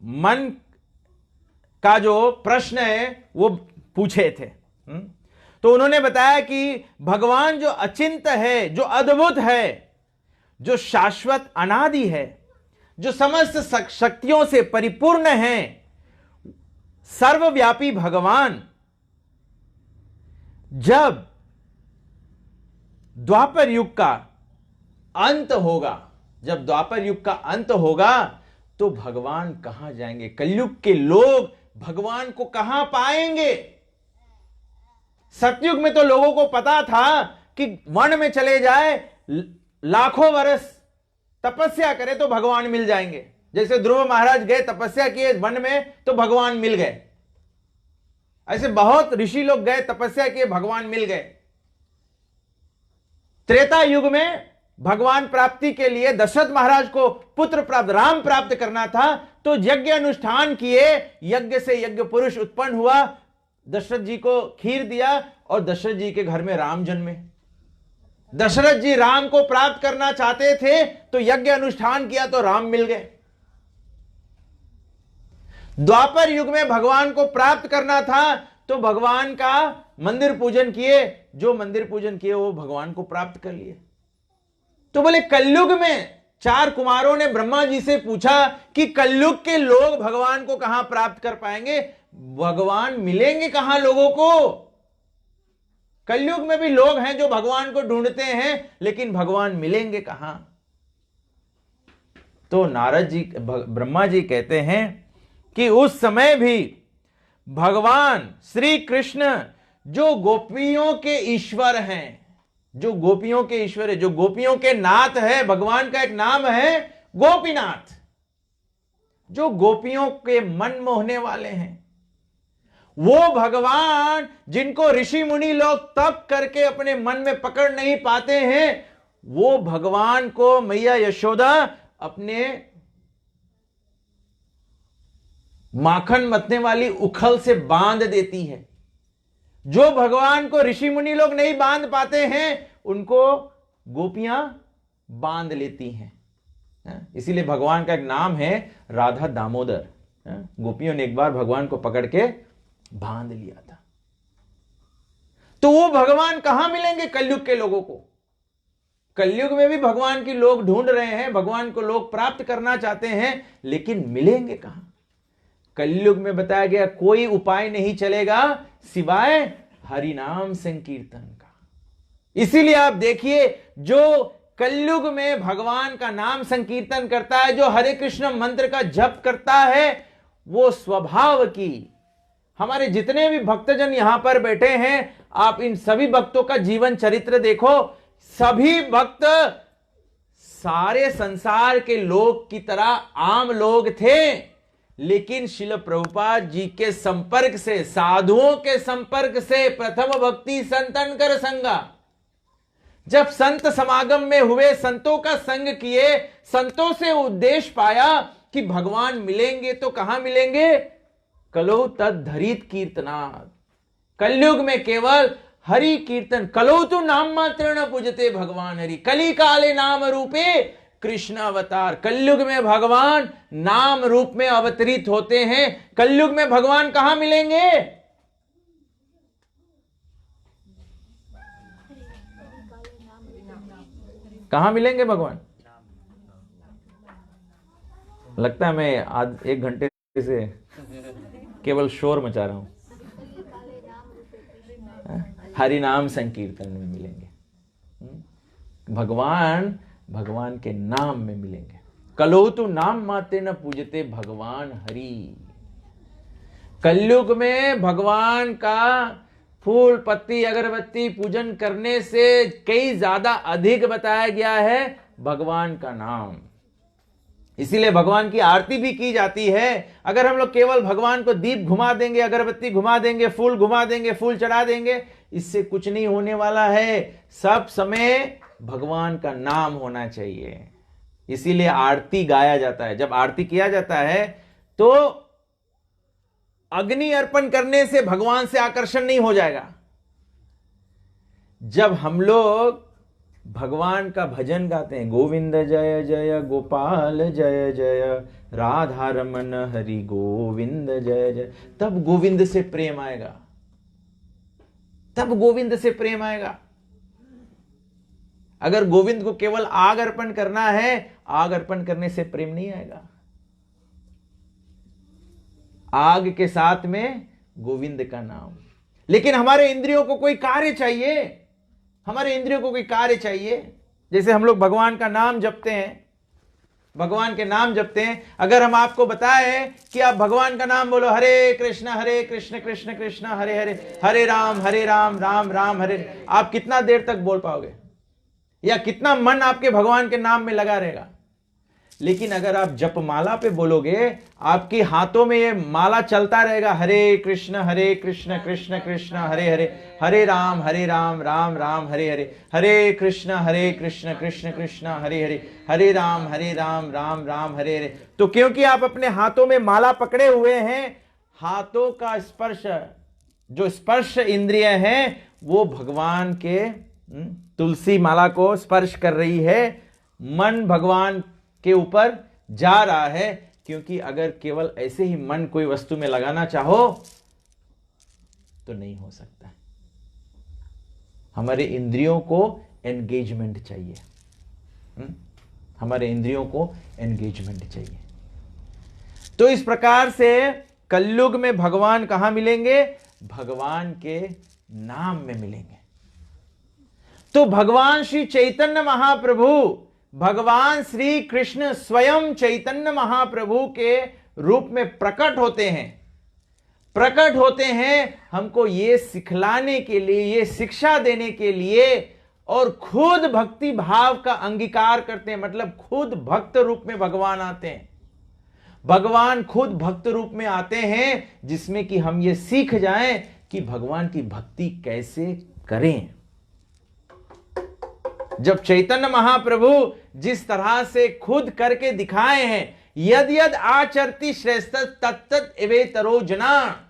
मन का जो प्रश्न है वो पूछे थे। तो उन्होंने बताया कि भगवान जो अचिंत है, जो अद्भुत है, जो शाश्वत अनादि है, जो समस्त शक्तियों से परिपूर्ण है, सर्वव्यापी भगवान जब द्वापर युग का अंत होगा, जब द्वापर युग का अंत होगा तो भगवान कहां जाएंगे? कलयुग के लोग भगवान को कहां पाएंगे? सतयुग में तो लोगों को पता था कि वन में चले जाए, लाखों वर्ष तपस्या करे तो भगवान मिल जाएंगे। जैसे ध्रुव महाराज गए, तपस्या किए वन में तो भगवान मिल गए। ऐसे बहुत ऋषि लोग गए, तपस्या किए, भगवान मिल गए। त्रेता युग में भगवान प्राप्ति के लिए दशरथ महाराज को पुत्र प्राप्त, राम प्राप्त करना था, तो यज्ञ अनुष्ठान किए, यज्ञ से यज्ञ पुरुष उत्पन्न हुआ, दशरथ जी को खीर दिया और दशरथ जी के घर में राम जन्मे। दशरथ जी राम को प्राप्त करना चाहते थे तो यज्ञ अनुष्ठान किया तो राम मिल गए। द्वापर युग में भगवान को प्राप्त करना था तो भगवान का मंदिर पूजन किए, जो मंदिर पूजन किए वो भगवान को प्राप्त कर लिए। तो बोले कलयुग में 4 कुमारों ने ब्रह्मा जी से पूछा कि कलयुग के लोग भगवान को कहां प्राप्त कर पाएंगे? भगवान मिलेंगे कहां लोगों को? कलयुग में भी लोग हैं जो भगवान को ढूंढते हैं, लेकिन भगवान मिलेंगे कहां? तो नारद जी, ब्रह्मा जी कहते हैं कि उस समय भी भगवान श्री कृष्ण जो गोपियों के ईश्वर हैं, जो गोपियों के ईश्वर है, जो गोपियों के नाथ है, भगवान का एक नाम है गोपीनाथ, जो गोपियों के मन मोहने वाले हैं, वो भगवान जिनको ऋषि मुनि लोग तप करके अपने मन में पकड़ नहीं पाते हैं, वो भगवान को मैया यशोदा अपने माखन मतने वाली उखल से बांध देती है। जो भगवान को ऋषि मुनि लोग नहीं बांध पाते हैं, उनको गोपियां बांध लेती हैं। इसीलिए भगवान का एक नाम है राधा दामोदर। गोपियों ने एक बार भगवान को पकड़ के बांध लिया था। तो वो भगवान कहां मिलेंगे कलयुग के लोगों को? कलयुग में भी भगवान की लोग ढूंढ रहे हैं, भगवान को लोग प्राप्त करना चाहते हैं, लेकिन मिलेंगे कहां? कलयुग में बताया गया कोई उपाय नहीं चलेगा सिवाय हरि नाम संकीर्तन का। इसीलिए आप देखिए, जो कलयुग में भगवान का नाम संकीर्तन करता है, जो हरे कृष्ण मंत्र का जप करता है, वो स्वभाव की, हमारे जितने भी भक्तजन यहां पर बैठे हैं, आप इन सभी भक्तों का जीवन चरित्र देखो। सभी भक्त सारे संसार के लोग की तरह आम लोग थे, लेकिन श्रील प्रभुपाद जी के संपर्क से, साधुओं के संपर्क से, प्रथम भक्ति संतन कर संगा, जब संत समागम में हुए, संतों का संग किए, संतों से उद्देश्य पाया कि भगवान मिलेंगे तो कहां मिलेंगे? कलो तद धरित कीर्तनात्। कलयुग में केवल हरि कीर्तन, कलो तो नाम मात्र न पूजते भगवान हरि, कली काले नाम रूपे कृष्ण अवतार। कलयुग में भगवान नाम रूप में अवतरित होते हैं। कलयुग में भगवान कहां मिलेंगे? कहां मिलेंगे भगवान? लगता है मैं आज 1 घंटे से केवल शोर मचा रहा हूं। हरि नाम संकीर्तन में मिलेंगे भगवान, भगवान के नाम में मिलेंगे। कलो तु नाम माते न पूजते भगवान हरि। कलयुग में भगवान का फूल पत्ती अगरबत्ती पूजन करने से कई ज्यादा अधिक बताया गया है भगवान का नाम। इसीलिए भगवान की आरती भी की जाती है। अगर हम लोग केवल भगवान को दीप घुमा देंगे, अगरबत्ती घुमा देंगे, फूल घुमा देंगे, फूल चढ़ा देंगे, इससे कुछ नहीं होने वाला है। सब समय भगवान का नाम होना चाहिए। इसीलिए आरती गाया जाता है। जब आरती किया जाता है तो अग्नि अर्पण करने से भगवान से आकर्षण नहीं हो जाएगा। जब हम लोग भगवान का भजन गाते हैं, गोविंद जय जय गोपाल जय जय राधा रमन हरि गोविंद जय जय, तब गोविंद से प्रेम आएगा, तब गोविंद से प्रेम आएगा। अगर गोविंद को केवल आग अर्पण करना है, आग अर्पण करने से प्रेम नहीं आएगा। आग के साथ में गोविंद का नाम। लेकिन हमारे इंद्रियों को कोई कार्य चाहिए, हमारे इंद्रियों को कोई कार्य चाहिए। जैसे हम लोग भगवान का नाम जपते हैं, भगवान के नाम जपते हैं। अगर हम आपको बताएं कि आप भगवान का नाम बोलो, हरे कृष्ण कृष्ण कृष्ण हरे हरे, हरे राम राम राम हरे, आप कितना देर तक बोल पाओगे? या कितना मन आपके भगवान के नाम में लगा रहेगा? लेकिन अगर आप जपमाला पे बोलोगे, आपके हाथों में ये माला चलता रहेगा, हरे कृष्ण कृष्ण कृष्ण हरे हरे, हरे राम राम राम हरे हरे, हरे कृष्ण कृष्ण कृष्ण हरे हरे, हरे राम राम राम हरे हरे। तो क्योंकि आप अपने हाथों में माला पकड़े हुए हैं, हाथों का स्पर्श, जो स्पर्श इंद्रिय है, वो भगवान के तुलसी माला को स्पर्श कर रही है। मन भगवान के ऊपर जा रहा है। क्योंकि अगर केवल ऐसे ही मन कोई वस्तु में लगाना चाहो तो नहीं हो सकता। हमारे इंद्रियों को एंगेजमेंट चाहिए, हमारे इंद्रियों को एंगेजमेंट चाहिए। तो इस प्रकार से कलयुग में भगवान कहां मिलेंगे? भगवान के नाम में मिलेंगे। तो भगवान श्री चैतन्य महाप्रभु, भगवान श्री कृष्ण स्वयं चैतन्य महाप्रभु के रूप में प्रकट होते हैं, प्रकट होते हैं हमको ये सिखलाने के लिए, ये शिक्षा देने के लिए, और खुद भक्ति भाव का अंगीकार करते हैं। मतलब खुद भक्त रूप में भगवान आते हैं। भगवान खुद भक्त रूप में आते हैं, जिसमें कि हम ये सीख जाएं कि भगवान की भक्ति कैसे करें। जब चैतन्य महाप्रभु जिस तरह से खुद करके दिखाए हैं, यद यद आचरति श्रेष्ठ तत्तत एवेतरो जना,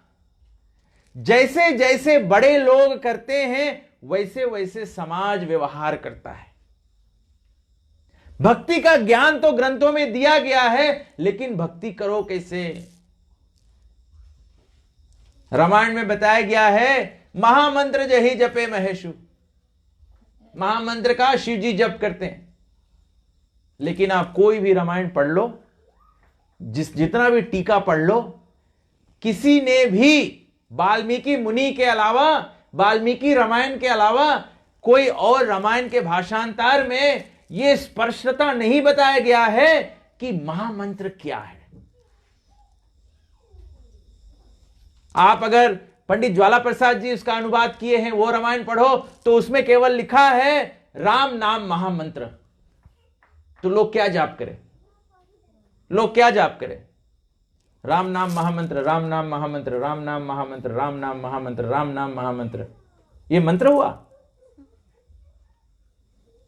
जैसे जैसे बड़े लोग करते हैं वैसे वैसे समाज व्यवहार करता है। भक्ति का ज्ञान तो ग्रंथों में दिया गया है, लेकिन भक्ति करो कैसे? रामायण में बताया गया है, महामंत्र जहि जपे महेशु, महामंत्र का शिव जी जप करते हैं। लेकिन आप कोई भी रामायण पढ़ लो, जितना भी टीका पढ़ लो, किसी ने भी वाल्मीकि मुनि के अलावा, वाल्मीकि रामायण के अलावा कोई और रामायण के भाषांतर में यह स्पष्टता नहीं बताया गया है कि महामंत्र क्या है। आप अगर पंडित ज्वाला प्रसाद जी उसका अनुवाद किए हैं वो रामायण पढ़ो, तो उसमें केवल लिखा है राम नाम महामंत्र। तो लोग क्या जाप करें? लोग क्या जाप करें? राम नाम महामंत्र, राम नाम महामंत्र, राम नाम महामंत्र, राम नाम महामंत्र, राम नाम महामंत्र। ये मंत्र हुआ?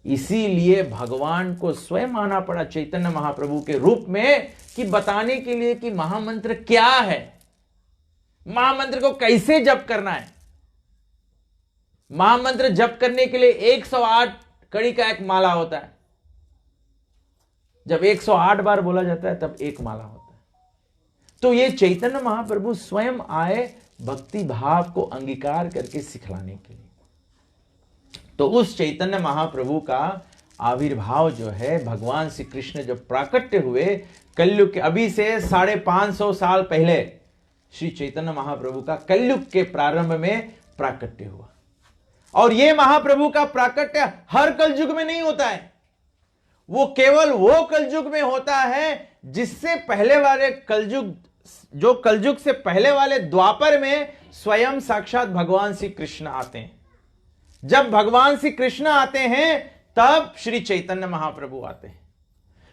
इसीलिए भगवान को स्वयं आना पड़ा चैतन्य महाप्रभु के रूप में, कि बताने के लिए कि महामंत्र क्या है, महामंत्र को कैसे जप करना है। महामंत्र जप करने के लिए 108 कड़ी का एक माला होता है। जब 108 बार बोला जाता है तब एक माला होता है। तो ये चैतन्य महाप्रभु स्वयं आए भक्ति भाव को अंगीकार करके सिखलाने के लिए। तो उस चैतन्य महाप्रभु का आविर्भाव जो है, भगवान श्री कृष्ण जब प्राकट्य हुए कलयुग के, अभी से 550 साल पहले श्री चैतन्य महाप्रभु का कलयुग के प्रारंभ में प्राकट्य हुआ। और यह महाप्रभु का प्राकट्य हर कलयुग में नहीं होता है, वो केवल वो कलयुग में होता है जिससे पहले वाले कलयुग, जो कलयुग से पहले वाले द्वापर में स्वयं साक्षात भगवान श्री कृष्ण आते हैं। जब भगवान श्री कृष्ण आते हैं तब श्री चैतन्य महाप्रभु आते हैं।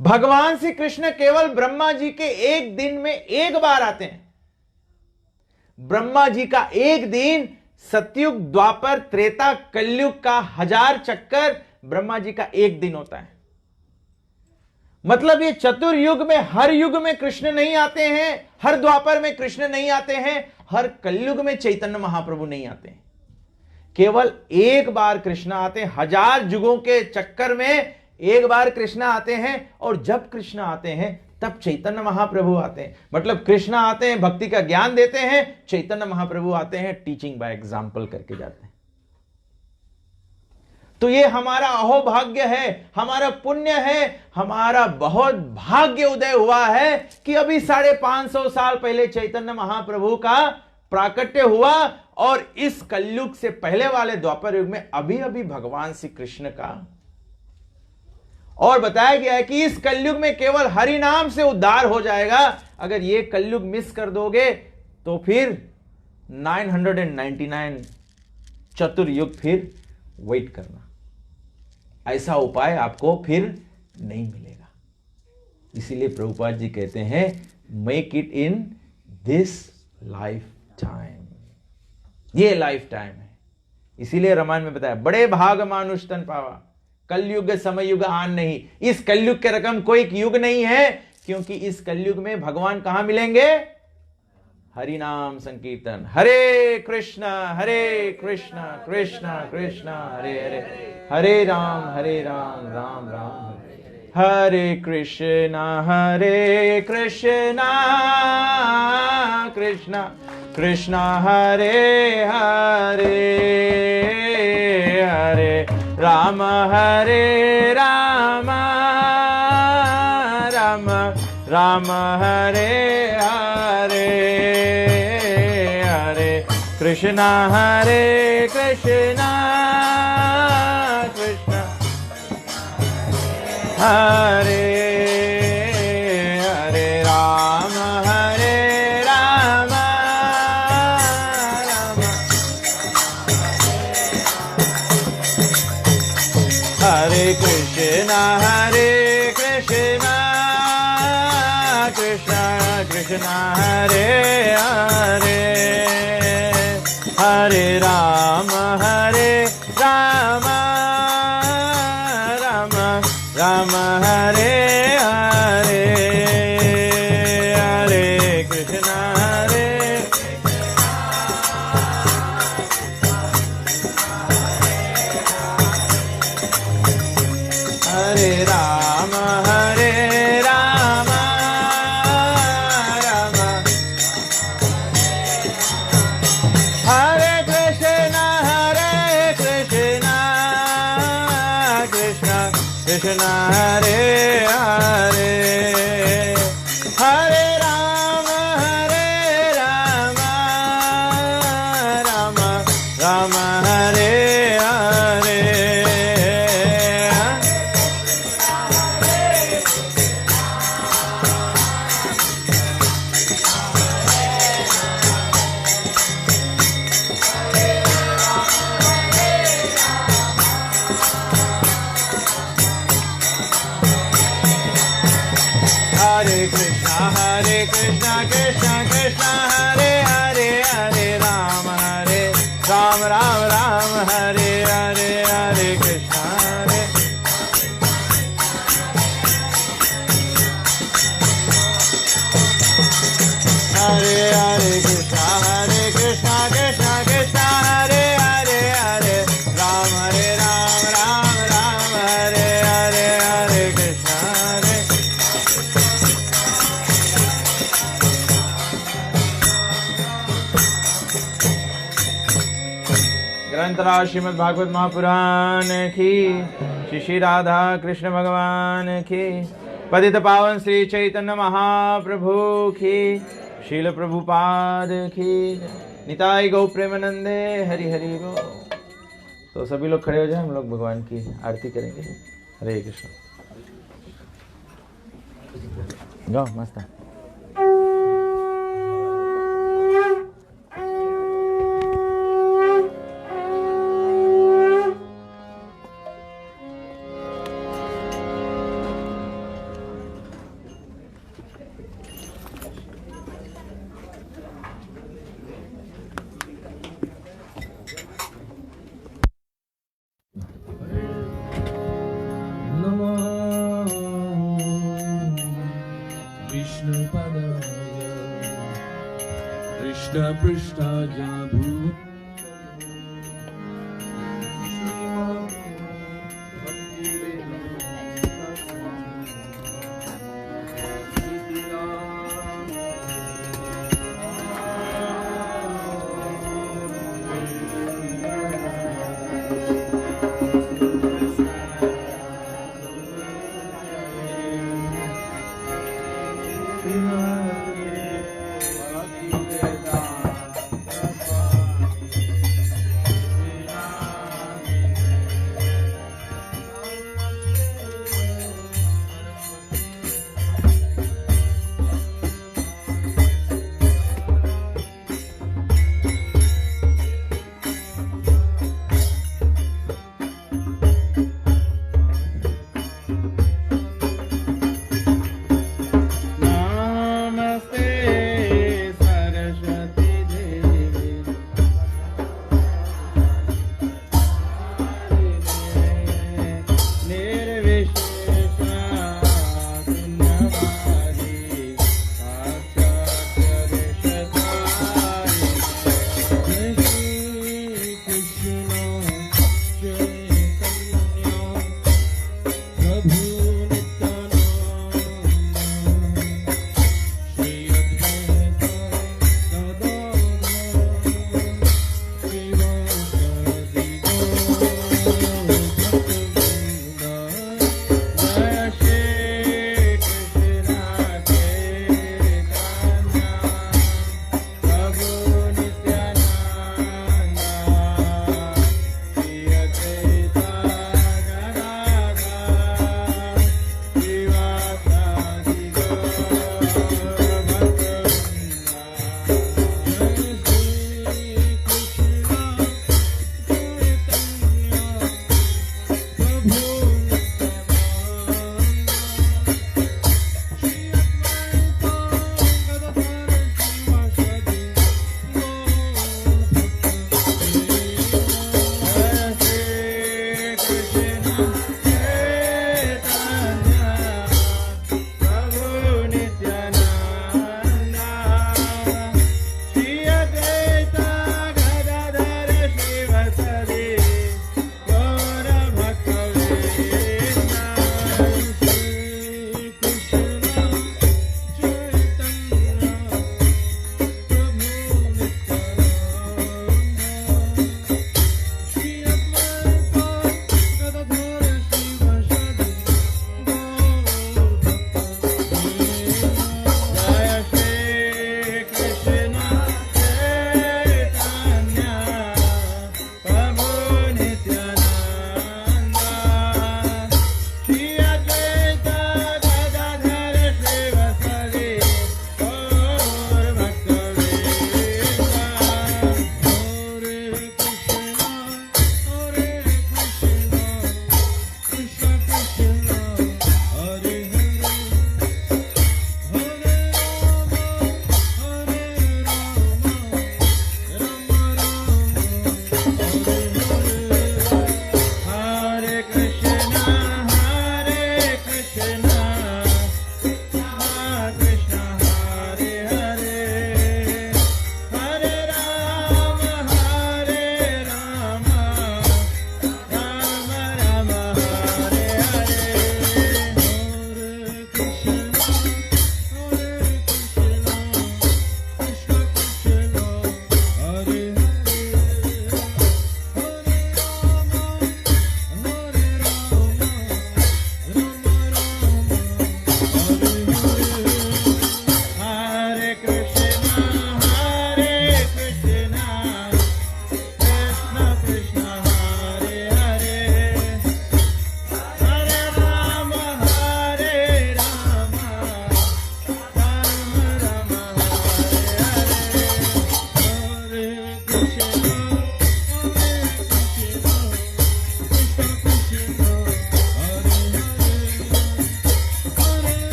भगवान श्री कृष्ण केवल ब्रह्मा जी के एक दिन में एक बार आते हैं। ब्रह्मा जी का एक दिन सतयुग, द्वापर, त्रेता, कलयुग का 1000 चक्कर ब्रह्मा जी का एक दिन होता है। मतलब ये चतुर्युग में हर युग में कृष्ण नहीं आते हैं, हर द्वापर में कृष्ण नहीं आते हैं, हर कलयुग में चैतन्य महाप्रभु नहीं आते हैं। केवल एक बार कृष्ण आते हैं। 1000 युगों के चक्कर में एक बार कृष्ण आते हैं, और जब कृष्ण आते हैं तब चैतन्य महाप्रभु आते हैं। मतलब कृष्ण आते हैं, भक्ति का ज्ञान देते हैं, चैतन्य महाप्रभु आते हैं, टीचिंग बाय एग्जाम्पल करके जाते हैं। तो ये हमारा अहोभाग्य है, हमारा पुण्य है, हमारा बहुत भाग्य उदय हुआ है कि अभी 550 साल पहले चैतन्य महाप्रभु का प्राकट्य हुआ, और इस कलयुग से पहले वाले द्वापर युग में अभी अभी भगवान श्री कृष्ण का, और बताया गया है कि इस कलयुग में केवल हरि नाम से उद्धार हो जाएगा। अगर ये कलयुग मिस कर दोगे तो फिर 999 चतुर्युग फिर वेट करना, ऐसा उपाय आपको फिर नहीं मिलेगा। इसीलिए प्रभुपाद जी कहते हैं make it in this life time. ये लाइफ टाइम है। इसीलिए रामायण में बताया बड़े भाग मानुष तन पावा, कलयुग समय युग आन नहीं। इस कलयुग के रकम कोई युग नहीं है, क्योंकि इस कलयुग में भगवान कहां मिलेंगे? हरि नाम संकीर्तन, हरे कृष्णा कृष्ण कृष्ण हरे हरे, हरे राम राम राम हरे कृष्णा कृष्ण कृष्ण हरे हरे, हरे राम राम राम हरे हरे, हरे कृष्णा कृष्ण हरे हरे, राम राम हरे कृष्णा कृष्ण कृष्ण हरे हरे, हरे राम राम राम हरे हरे, हरे कृष्ण हरे राम राम हरे कृष्ण कृष्ण कृष्ण हरे हरे, हरे राम राम राम हरे हरे, हरे कृष्णा कृष्ण कृष्ण हरे हरे, हरे राम राम हरे हरे, हरे कृष्णा हरे हरे कृष्णा कृष्ण कृष्ण हरे हरे, हरे राम राम हरे हरे, हरे कृष्णा ग्रंथराज श्रीमद् भागवत महापुराण की, श्री राधा कृष्ण भगवान की, पतित पावन श्री चैतन्य महाप्रभु की, शील प्रभुपाद की, निताई गौ प्रेमानंदे हरि हरि गो। तो सभी लोग खड़े हो जाए, हम लोग भगवान की आरती करेंगे। हरे कृष्ण। जाओ मस्त है। Krishna Prishna Jabhu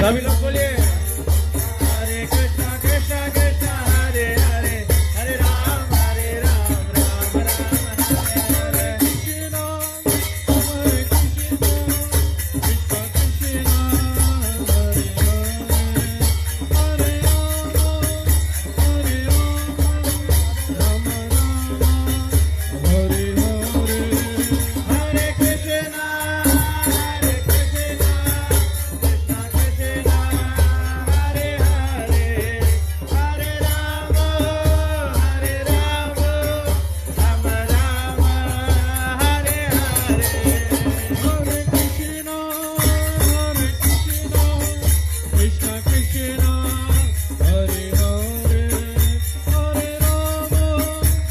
सभी लोग बोलिए हरे कृष्णा कृष्णा कृष्णा हरे हरे हरे राम राम राम हरे कृष्णा हरे कृष्णा कृष्णा कृष्णा हरे हरे हरे राम हरे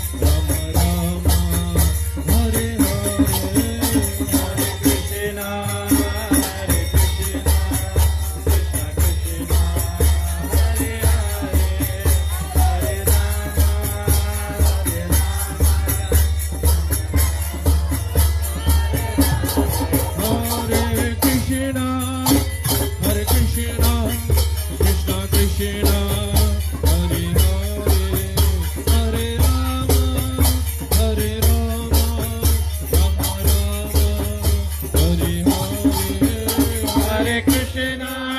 हरे हरे कृष्णा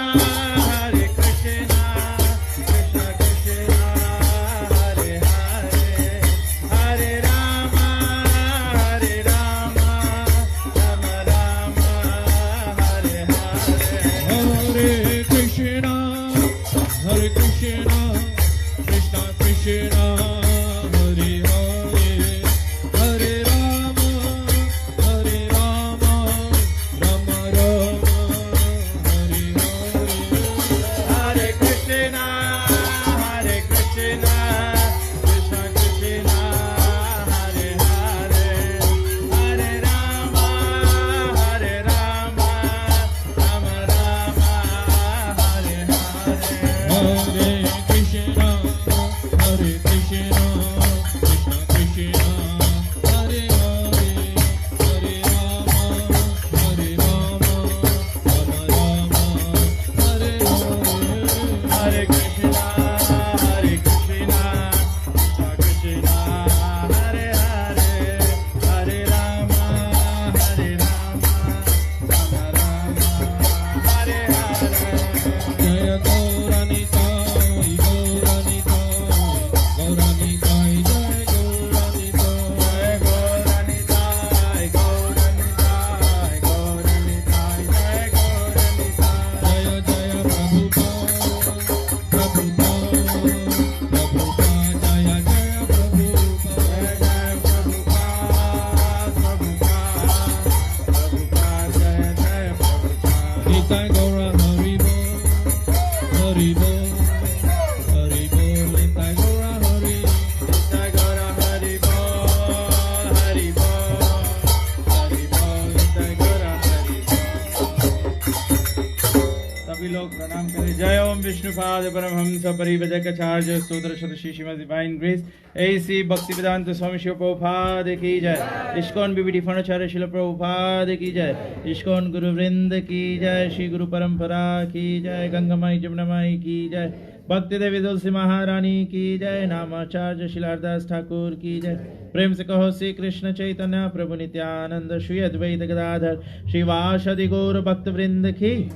विष्णुपाद परमहंस परिव्रजकाचार्य स्तोत्र श्री श्रीमद डिवाइन ग्रेस ऐसी भक्ति वेदांत स्वामी शिव प्रभुपाद की जय। इस्कॉन बीबीडी फणाचार्य शिल प्रभुपाद की जय। इस्कॉन गुरु वृंद की जय। श्री गुरु परंपरा की जय। गंगामाई जमुनामाई की जय। भक्ति देवी तुलसी महारानी की जय। नामाचार्य शिलादास ठाकुर की जय। प्रेम से कहो श्री कृष्ण चैतन्य प्रभु नित्यानंद श्री अद्वैत गदाधर श्रीवासदि गौर भक्त वृंद की।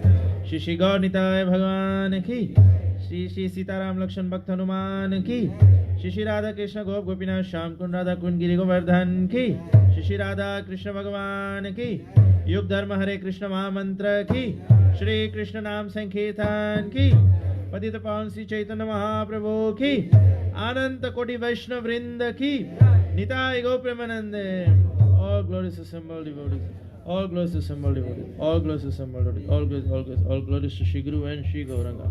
श्री श्री गौर निताय भगवान की। श्री श्री सीताराम लक्ष्मण भक्त हनुमान की। श्री श्री राधा कृष्ण गोप गोपीनाथ श्याम कुंड राधा कुंड गिरि गोवर्धन की। श्री श्री राधा कृष्ण भगवान की। युग धर्म हरे कृष्ण महामंत्र की। श्री कृष्ण नाम संकीर्तन की। पतित पावन श्री चैतन्य महाप्रभु की, अनंत कोटि वैष्णव वृंद की, निताय गौ प्रेमानंदे। All glories assembled devotees, all glories assembled devotees, all glories assembled devotees, all glories to Shri Guru and Shri Gauranga.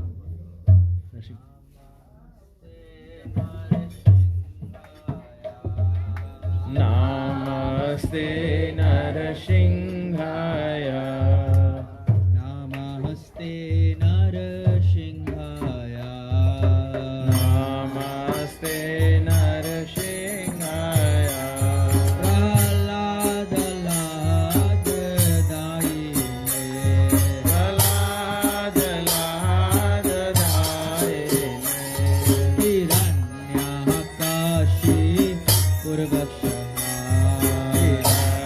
Namaste Narsinghaya, Namaste Narsinghaya, Namaste Narsinghaya, Prahlad Ladadayine, Prahlad Ladadayine, Hiranyakashi Purvakshama, Hiranyakashi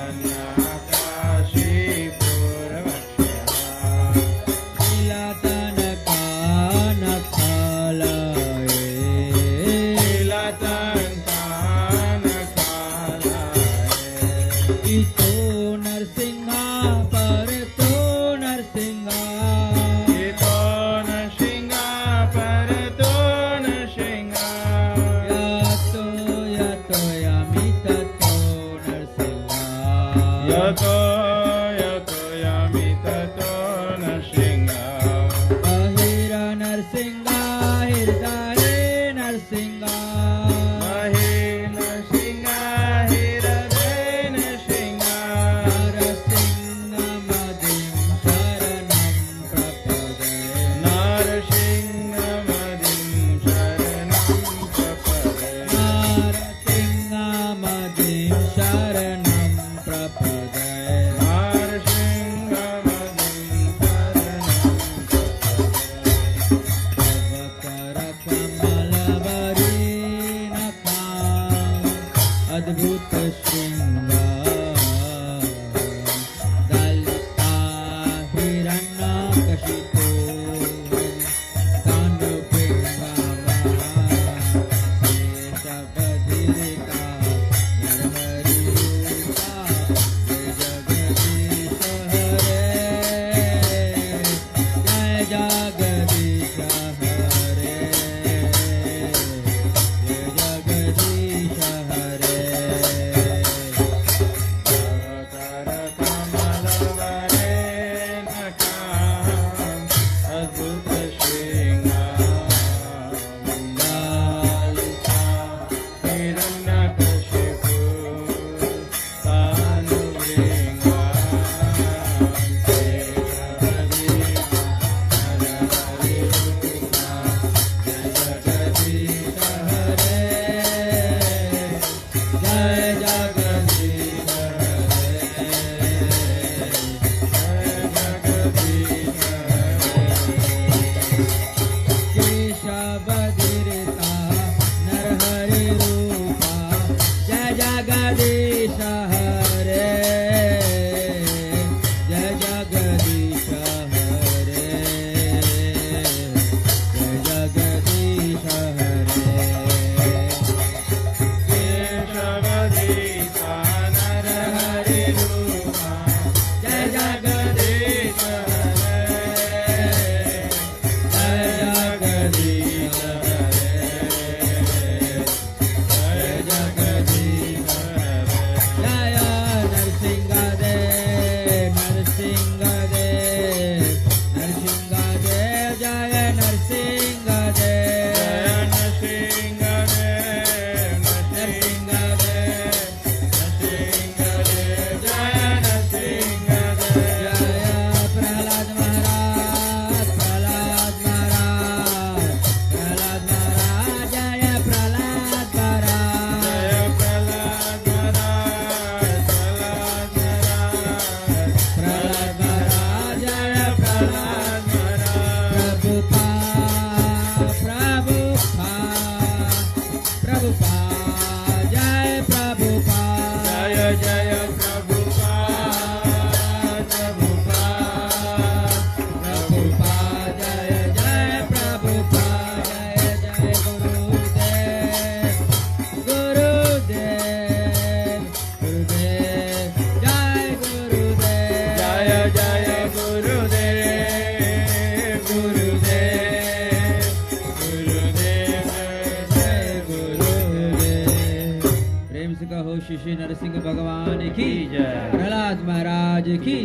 प्रेम से कहो श्री श्री नरसिंह भगवान की जय। प्रहलाद महाराज की,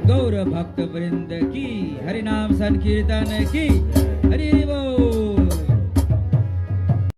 गौर भक्त वृंद की, हरि नाम संकीर्तन की, हरि बोल।